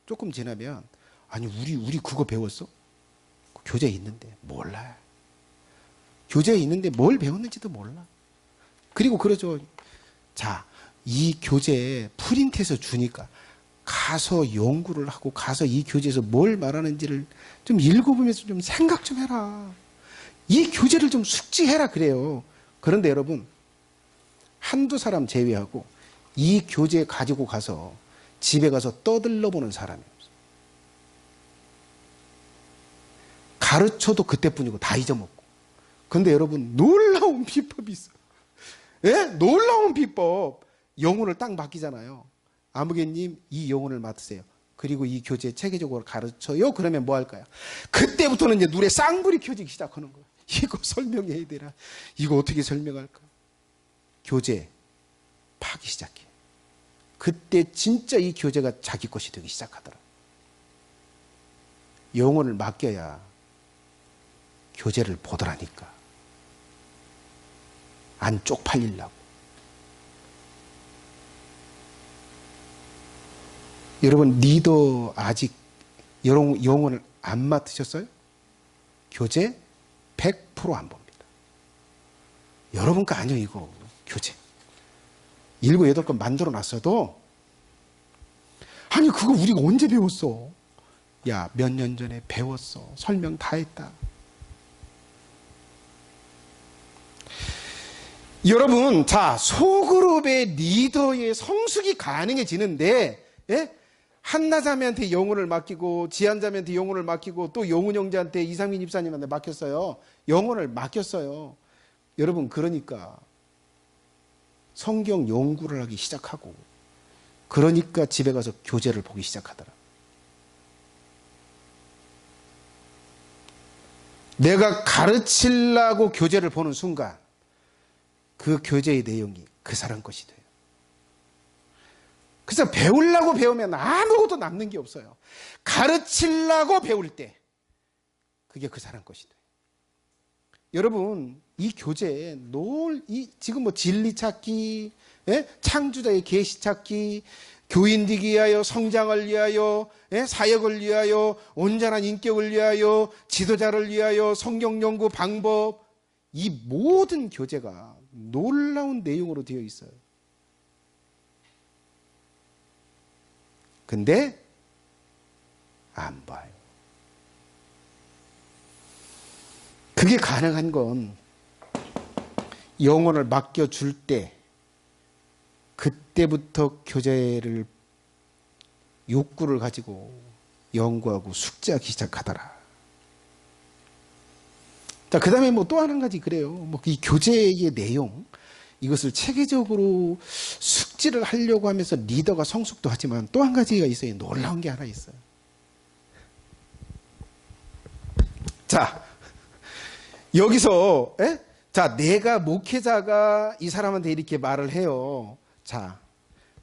조금 지나면 아니 우리 그거 배웠어? 교재에 있는데 몰라. 교재에 있는데 뭘 배웠는지도 몰라. 그리고 그러죠. 자, 이 교재에 프린트해서 주니까 가서 연구를 하고 가서 이 교재에서 뭘 말하는지를 좀 읽어보면서 좀 생각 좀 해라. 이 교재를 좀 숙지해라 그래요. 그런데 여러분 한두 사람 제외하고 이 교재 가지고 가서 집에 가서 떠들러 보는 사람이 없어요. 가르쳐도 그때뿐이고 다 잊어먹고. 그런데 여러분 놀라운 비법이 있어요. 예? 놀라운 비법. 영혼을 딱 맡기잖아요. 아무개님 이 영혼을 맡으세요. 그리고 이 교재 체계적으로 가르쳐요. 그러면 뭐 할까요? 그때부터는 이제 눈에 쌍불이 켜지기 시작하는 거예요. 이거 설명해야 되나? 이거 어떻게 설명할까? 교재 파기 시작해. 그때 진짜 이 교재가 자기 것이 되기 시작하더라. 영혼을 맡겨야 교재를 보더라니까. 안 쪽팔리려고. 여러분 리더 아직 영혼을 안 맡으셨어요? 교재 100% 안 봅니다. 여러분 거 아니에요 이거 교재. 7, 8권 만들어 놨어도 아니 그거 우리가 언제 배웠어? 야, 몇 년 전에 배웠어. 설명 다 했다. 여러분, 자, 소그룹의 리더의 성숙이 가능해지는데, 예? 한나자매한테 영혼을 맡기고, 지한자매한테 영혼을 맡기고, 또 영훈 형제한테 이상민 집사님한테 맡겼어요. 영혼을 맡겼어요. 여러분, 그러니까 성경 연구를 하기 시작하고, 그러니까 집에 가서 교재를 보기 시작하더라. 내가 가르치려고 교재를 보는 순간, 그 교재의 내용이 그 사람 것이 돼요. 그래서 배우려고 배우면 아무것도 남는 게 없어요. 가르치려고 배울 때 그게 그 사람 것이 돼요. 여러분, 이 교재 지금 뭐 진리 찾기, 예? 창조자의 계시 찾기, 교인 되기 위하여, 성장을 위하여, 예? 사역을 위하여, 온전한 인격을 위하여, 지도자를 위하여, 성경 연구 방법, 이 모든 교재가 놀라운 내용으로 되어 있어요. 근데 안 봐요. 그게 가능한 건 영혼을 맡겨줄 때 그때부터 교재를 욕구를 가지고 연구하고 숙지하기 시작하더라. 자, 그 다음에 뭐 또 한 가지 그래요. 뭐 이 교재의 내용, 이것을 체계적으로 숙지를 하려고 하면서 리더가 성숙도 하지만 또 한 가지가 있어요. 놀라운 게 하나 있어요. 자, 여기서, 자, 내가 목회자가 이 사람한테 이렇게 말을 해요. 자,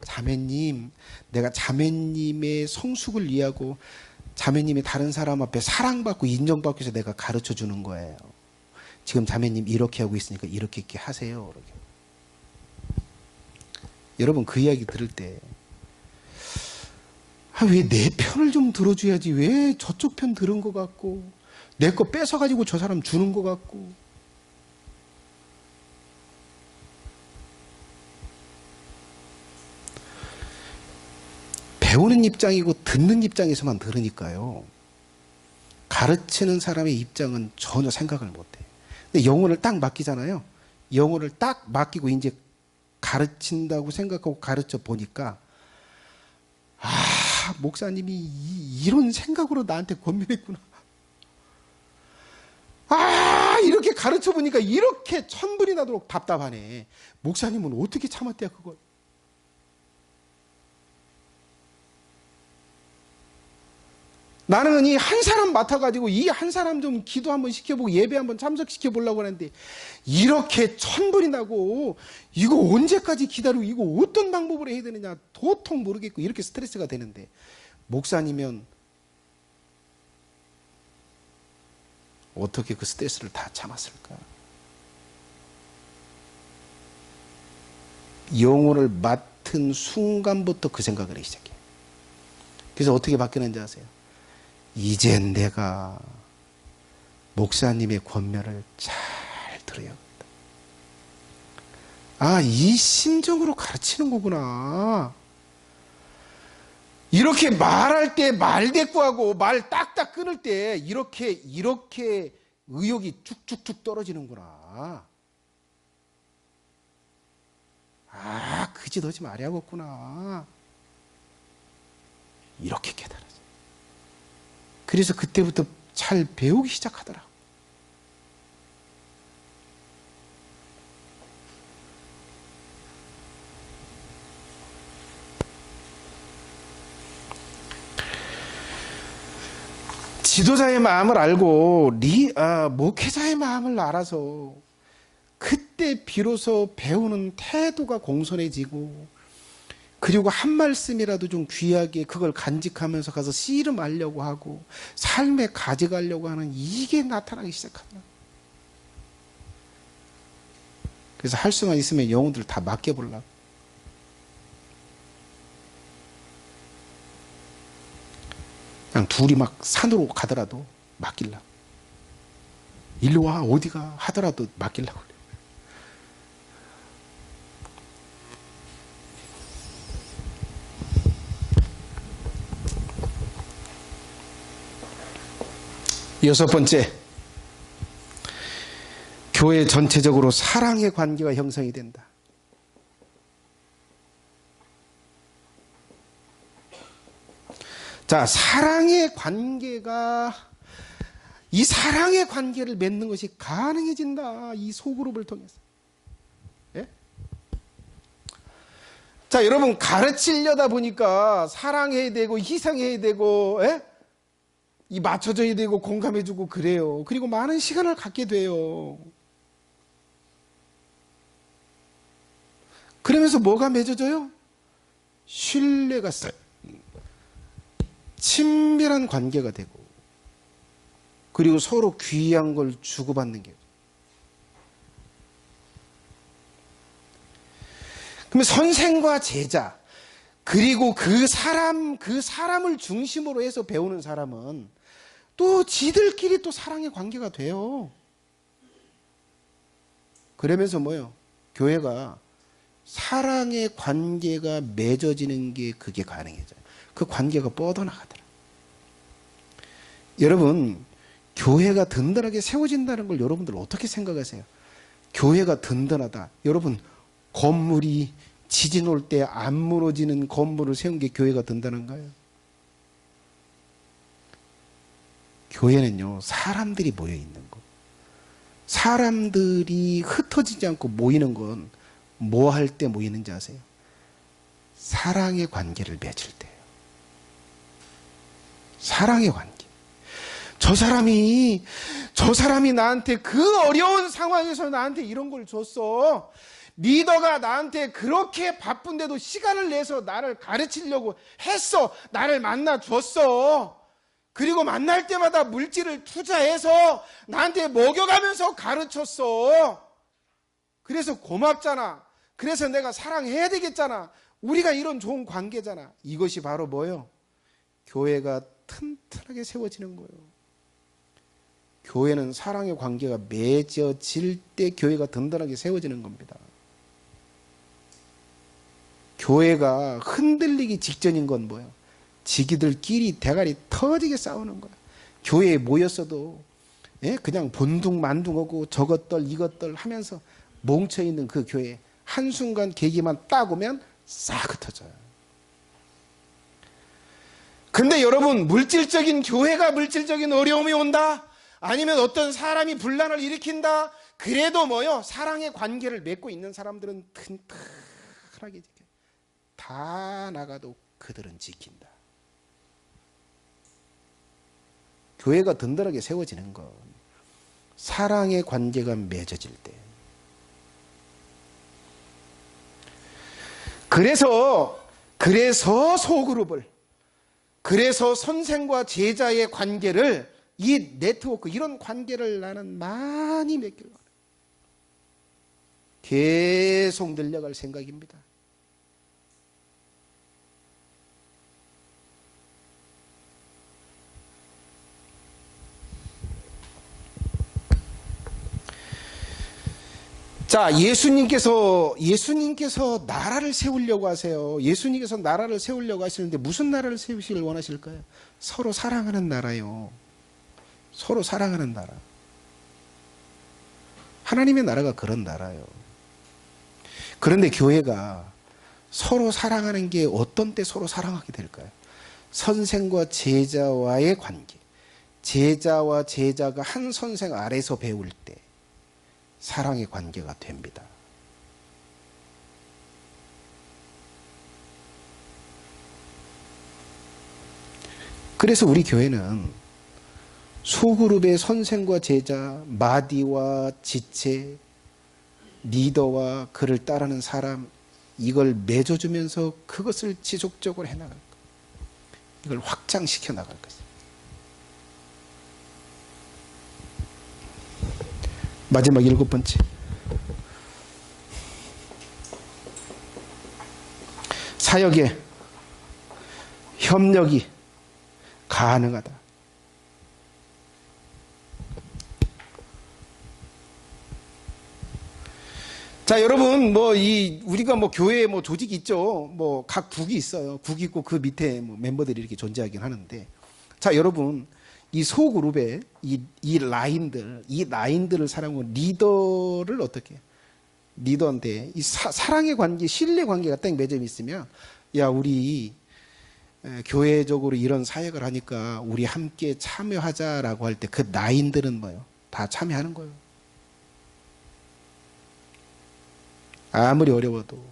자매님, 내가 자매님의 성숙을 위하고 자매님이 다른 사람 앞에 사랑받고 인정받기 위해서 내가 가르쳐 주는 거예요. 지금 자매님 이렇게 하고 있으니까 이렇게 하세요. 이렇게. 여러분, 그 이야기 들을 때, 왜 내 편을 좀 들어줘야지, 왜 저쪽 편 들은 것 같고, 내 거 뺏어가지고 저 사람 주는 것 같고. 배우는 입장이고 듣는 입장에서만 들으니까요. 가르치는 사람의 입장은 전혀 생각을 못해요. 근데 영혼을 딱 맡기잖아요. 영혼을 딱 맡기고 이제 가르친다고 생각하고 가르쳐 보니까, 목사님이 이런 생각으로 나한테 권면했구나. 이렇게 가르쳐 보니까 이렇게 천불이 나도록 답답하네. 목사님은 어떻게 참았대요, 그걸? 나는 이 한 사람 맡아가지고 이 한 사람 좀 기도 한번 시켜보고 예배 한번 참석시켜 보려고 하는데 이렇게 천불이 나고 이거 언제까지 기다리고 이거 어떤 방법으로 해야 되느냐 도통 모르겠고 이렇게 스트레스가 되는데 목사님이면 어떻게 그 스트레스를 다 참았을까? 영혼을 맡은 순간부터 그 생각을 하기 시작해요. 그래서 어떻게 바뀌는지 아세요? 이젠 내가 목사님의 권면을 잘 들어야겠다. 이 심정으로 가르치는 거구나. 이렇게 말할 때 말대꾸하고 말 딱딱 끊을 때 이렇게 의욕이 쭉쭉쭉 떨어지는구나. 그 짓 하지 말아야겠구나. 이렇게 깨달아져. 그래서 그때부터 잘 배우기 시작하더라고. 지도자의 마음을 알고 목회자의 마음을 알아서 그때 비로소 배우는 태도가 공손해지고 그리고 한 말씀이라도 좀 귀하게 그걸 간직하면서 가서 씨름하려고 하고 삶에 가져가려고 하는 이게 나타나기 시작한다. 그래서 할 수만 있으면 영혼들 다 맡겨보려고. 그냥 둘이 막 산으로 가더라도 맡기려고. 일로 와 어디가 하더라도 맡기려고. 여섯 번째, 교회 전체적으로 사랑의 관계가 형성이 된다. 자, 사랑의 관계가, 이 사랑의 관계를 맺는 것이 가능해진다. 이 소그룹을 통해서. 예? 자, 여러분, 가르치려다 보니까 사랑해야 되고, 희생해야 되고, 예? 이 맞춰줘야 되고 공감해주고 그래요. 그리고 많은 시간을 갖게 돼요. 그러면서 뭐가 맺어져요? 신뢰가 친밀한 관계가 되고, 그리고 서로 귀한 걸 주고받는 게. 그러면 선생과 제자, 그리고 그 사람을 중심으로 해서 배우는 사람은 또 지들끼리 또 사랑의 관계가 돼요. 그러면서 뭐요? 교회가 사랑의 관계가 맺어지는 게 그게 가능해져요. 그 관계가 뻗어나가더라. 여러분, 교회가 든든하게 세워진다는 걸 여러분들 어떻게 생각하세요? 교회가 든든하다. 여러분, 건물이 지진 올 때 안 무너지는 건물을 세운 게 교회가 든든한가요? 교회는요, 사람들이 모여 있는 거. 사람들이 흩어지지 않고 모이는 건 뭐 할 때 모이는지 아세요? 사랑의 관계를 맺을 때예요. 사랑의 관계. 저 사람이 나한테 그 어려운 상황에서 나한테 이런 걸 줬어. 리더가 나한테 그렇게 바쁜데도 시간을 내서 나를 가르치려고 했어. 나를 만나 줬어. 그리고 만날 때마다 물질을 투자해서 나한테 먹여가면서 가르쳤어. 그래서 고맙잖아. 그래서 내가 사랑해야 되겠잖아. 우리가 이런 좋은 관계잖아. 이것이 바로 뭐예요? 교회가 튼튼하게 세워지는 거예요. 교회는 사랑의 관계가 맺어질 때 교회가 든든하게 세워지는 겁니다. 교회가 흔들리기 직전인 건 뭐예요? 지기들끼리 대가리 터지게 싸우는 거야. 교회에 모였어도 그냥 본둥만둥하고 저것들 이것들 하면서 뭉쳐있는 그 교회, 한순간 계기만 딱 오면 싹 흩어져요. 근데 여러분, 교회가 물질적인 어려움이 온다? 아니면 어떤 사람이 분란을 일으킨다? 그래도 뭐요? 사랑의 관계를 맺고 있는 사람들은 튼튼하게 지켜. 다 나가도 그들은 지킨다. 교회가 든든하게 세워지는 건 사랑의 관계가 맺어질 때. 그래서 소그룹을, 그래서 선생과 제자의 관계를, 이 네트워크, 이런 관계를 나는 많이 맺기를 원해요. 계속 늘려갈 생각입니다. 자, 예수님께서 나라를 세우려고 하세요. 예수님께서 나라를 세우려고 하시는데 무슨 나라를 세우시길 원하실까요? 서로 사랑하는 나라요. 서로 사랑하는 나라. 하나님의 나라가 그런 나라요. 그런데 교회가 서로 사랑하는 게 어떤 때 서로 사랑하게 될까요? 선생과 제자와의 관계. 제자와 제자가 한 선생 아래서 배울 때 사랑의 관계가 됩니다. 그래서 우리 교회는 소그룹의 선생과 제자, 마디와 지체, 리더와 그를 따르는 사람, 이걸 맺어주면서 그것을 지속적으로 해나갈 것, 이걸 확장시켜 나갈 것입니다. 마지막 7번째. 사역의 협력이 가능하다. 자, 여러분, 우리가 교회에 조직이 있죠. 각 국이 있어요. 국이 있고 그 밑에 멤버들이 이렇게 존재하긴 하는데. 자, 여러분, 이 소그룹의 이 라인들을 사랑하고 리더를 어떻게 해요? 리더한테 이 사랑의 관계, 신뢰 관계가 딱 맺어 있으면, 야, 우리 교회적으로 이런 사역을 하니까 우리 함께 참여하자라고 할 때 그 라인들은 뭐예요? 다 참여하는 거예요. 아무리 어려워도,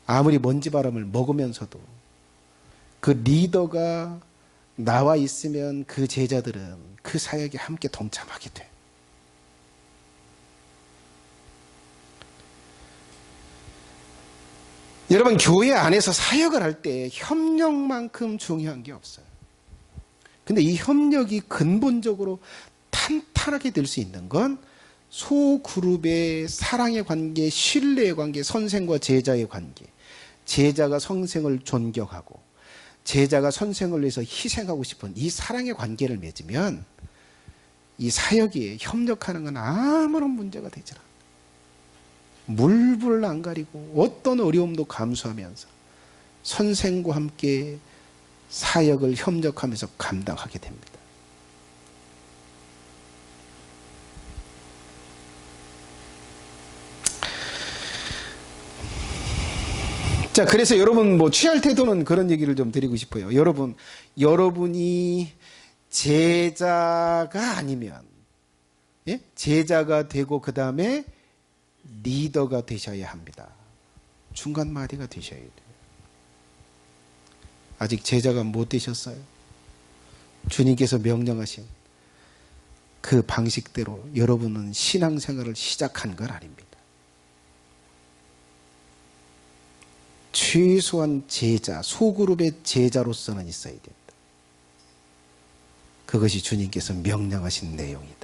아무리 먼지바람을 먹으면서도 그 리더가 나와 있으면 그 제자들은 그 사역에 함께 동참하게 돼. 여러분, 교회 안에서 사역을 할 때 협력만큼 중요한 게 없어요. 근데 이 협력이 근본적으로 탄탄하게 될 수 있는 건 소그룹의 사랑의 관계, 신뢰의 관계, 선생과 제자의 관계, 제자가 선생을 존경하고 제자가 선생을 위해서 희생하고 싶은 이 사랑의 관계를 맺으면 이 사역에 협력하는 건 아무런 문제가 되지 않아요. 물불 안 가리고 어떤 어려움도 감수하면서 선생과 함께 사역을 협력하면서 감당하게 됩니다. 자, 그래서 여러분 뭐 취할 태도는 그런 얘기를 좀 드리고 싶어요. 여러분이 제자가 아니면, 예? 제자가 되고 그 다음에 리더가 되셔야 합니다. 중간 마디가 되셔야 돼요. 아직 제자가 못 되셨어요. 주님께서 명령하신 그 방식대로 여러분은 신앙생활을 시작한 건 아닙니다. 최소한 제자, 소그룹의 제자로서는 있어야 된다. 그것이 주님께서 명령하신 내용이다.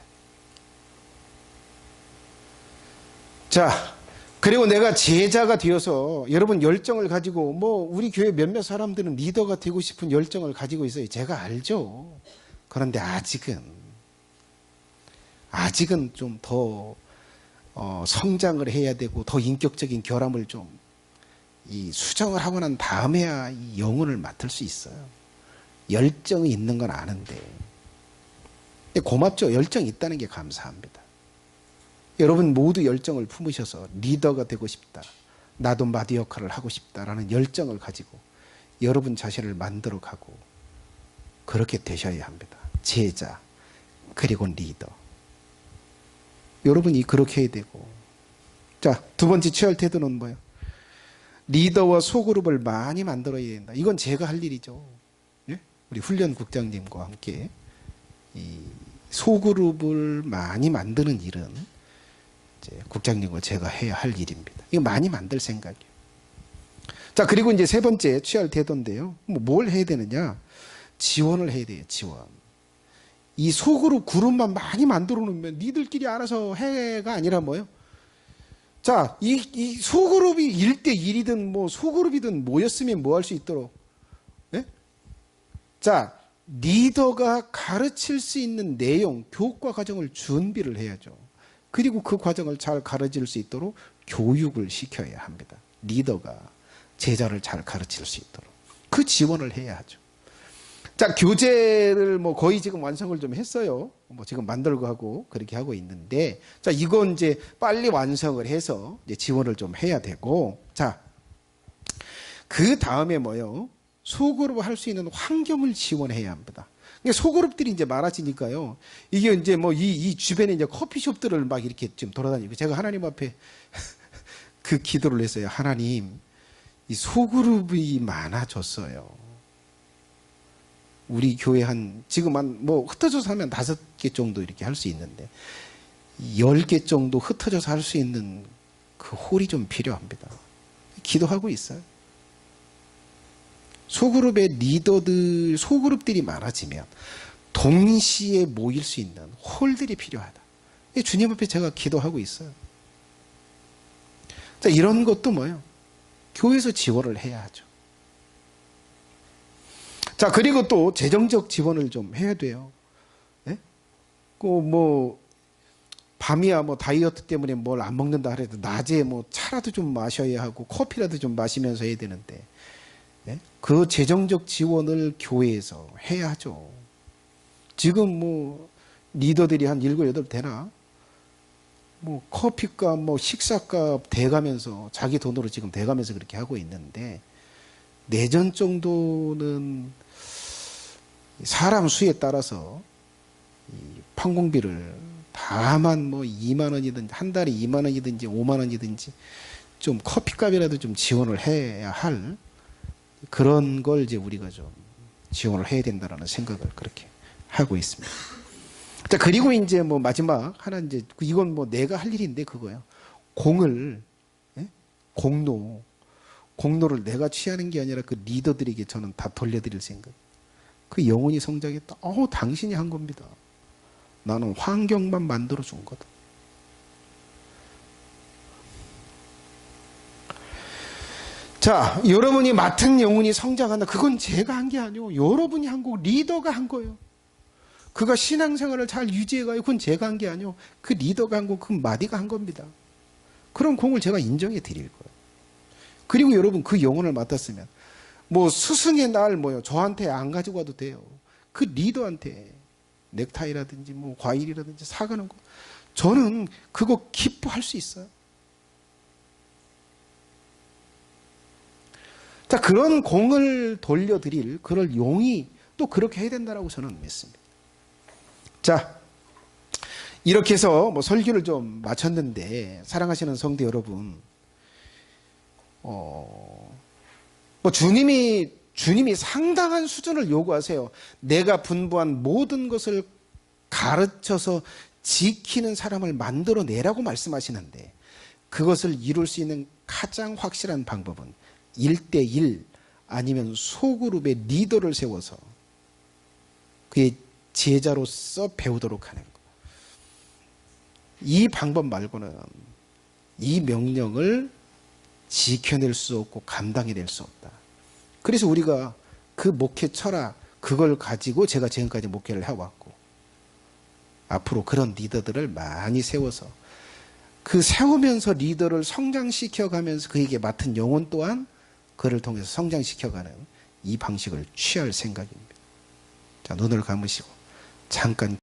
자, 그리고 내가 제자가 되어서 여러분 열정을 가지고 우리 교회 몇몇 사람들은 리더가 되고 싶은 열정을 가지고 있어요. 제가 알죠. 그런데 아직은 좀 더 성장을 해야 되고 더 인격적인 결함을 좀 수정을 하고 난 다음에야 이 영혼을 맡을 수 있어요. 열정이 있는 건 아는데. 고맙죠. 열정이 있다는 게 감사합니다. 여러분 모두 열정을 품으셔서 리더가 되고 싶다. 나도 마디 역할을 하고 싶다라는 열정을 가지고 여러분 자신을 만들어가고 그렇게 되셔야 합니다. 제자 그리고 리더. 여러분이 그렇게 해야 되고. 자, 두 번째 취할 태도는 뭐예요? 리더와 소그룹을 많이 만들어야 된다. 이건 제가 할 일이죠. 예? 우리 훈련국장님과 함께 이 소그룹을 많이 만드는 일은 이제 국장님과 제가 해야 할 일입니다. 이거 많이 만들 생각이에요. 자, 그리고 이제 세 번째 취할 태도인데요. 뭘 해야 되느냐? 지원을 해야 돼요. 지원. 이 그룹만 많이 만들어 놓으면 니들끼리 알아서 해가 아니라 뭐예요? 자, 이 소그룹이 1대1이든 소그룹이든 모였으면 뭐 할 수 있도록. 예? 자, 리더가 가르칠 수 있는 내용, 교과 과정을 준비를 해야죠. 그리고 그 과정을 잘 가르칠 수 있도록 교육을 시켜야 합니다. 리더가 제자를 잘 가르칠 수 있도록. 그 지원을 해야 하죠. 자, 교재를 거의 지금 완성을 좀 했어요. 지금 만들고 하고 그렇게 하고 있는데, 자, 이건 이제 빨리 완성을 해서 이제 지원을 좀 해야 되고, 자, 그 다음에 뭐요? 소그룹을 할 수 있는 환경을 지원해야 합니다. 그러니까 소그룹들이 이제 많아지니까요. 이게 이제 이 주변에 이제 커피숍들을 막 이렇게 지금 돌아다니고, 제가 하나님 앞에 그 기도를 했어요. 하나님, 이 소그룹이 많아졌어요. 우리 교회 지금 흩어져서 하면 5개 정도 이렇게 할 수 있는데 10개 정도 흩어져서 할 수 있는 그 홀이 좀 필요합니다. 기도하고 있어요. 소그룹의 리더들, 소그룹들이 많아지면 동시에 모일 수 있는 홀들이 필요하다. 주님 앞에 제가 기도하고 있어요. 자, 이런 것도 뭐예요? 교회에서 지원을 해야 하죠. 자, 그리고 또 재정적 지원을 좀 해야 돼요. 예? 밤이야 다이어트 때문에 뭘 안 먹는다 하더라도 낮에 차라도 좀 마셔야 하고 커피라도 좀 마시면서 해야 되는데, 예? 그 재정적 지원을 교회에서 해야 하죠. 지금 리더들이 한 7, 8 되나? 커피값, 식사값 대가면서 자기 돈으로 지금 대가면서 그렇게 하고 있는데, 내전 정도는 사람 수에 따라서 판공비를 다만 2만 원이든지 한 달에 2만 원이든지 5만 원이든지 좀 커피값이라도 좀 지원을 해야 할 그런 걸 이제 우리가 좀 지원을 해야 된다는 생각을 그렇게 하고 있습니다. 자, 그리고 이제 마지막 하나 이제 이건 내가 할 일인데 그거예요. 공을, 예? 공로 공로를 내가 취하는 게 아니라 그 리더들에게 저는 다 돌려드릴 생각. 그 영혼이 성장했다. 당신이 한 겁니다. 나는 환경만 만들어준 거다. 자, 여러분이 맡은 영혼이 성장한다. 그건 제가 한 게 아니고 여러분이 한 거고 리더가 한 거예요. 그가 신앙생활을 잘 유지해가요. 그건 제가 한 게 아니고 그 리더가 한 거고 그 마디가 한 겁니다. 그런 공을 제가 인정해 드릴 거예요. 그리고 여러분 그 영혼을 맡았으면 뭐 스승의 날 뭐요 저한테 안 가지고 와도 돼요. 그 리더한테 넥타이라든지 뭐 과일이라든지 사가는 거 저는 그거 기뻐할 수 있어요. 자, 그런 공을 돌려드릴 그럴 용이 또 그렇게 해야 된다라고 저는 믿습니다. 자, 이렇게 해서 뭐 설교를 좀 마쳤는데 사랑하시는 성도 여러분, 뭐 주님이 상당한 수준을 요구하세요. 내가 분부한 모든 것을 가르쳐서 지키는 사람을 만들어내라고 말씀하시는데 그것을 이룰 수 있는 가장 확실한 방법은 1대1 아니면 소그룹의 리더를 세워서 그의 제자로서 배우도록 하는 것. 이 방법 말고는 이 명령을 지켜낼 수 없고 감당해낼 수 없다. 그래서 우리가 그 목회 철학 그걸 가지고 제가 지금까지 목회를 해왔고 앞으로 그런 리더들을 많이 세워서 그 세우면서 리더를 성장시켜가면서 그에게 맡은 영혼 또한 그를 통해서 성장시켜가는 이 방식을 취할 생각입니다. 자, 눈을 감으시고 잠깐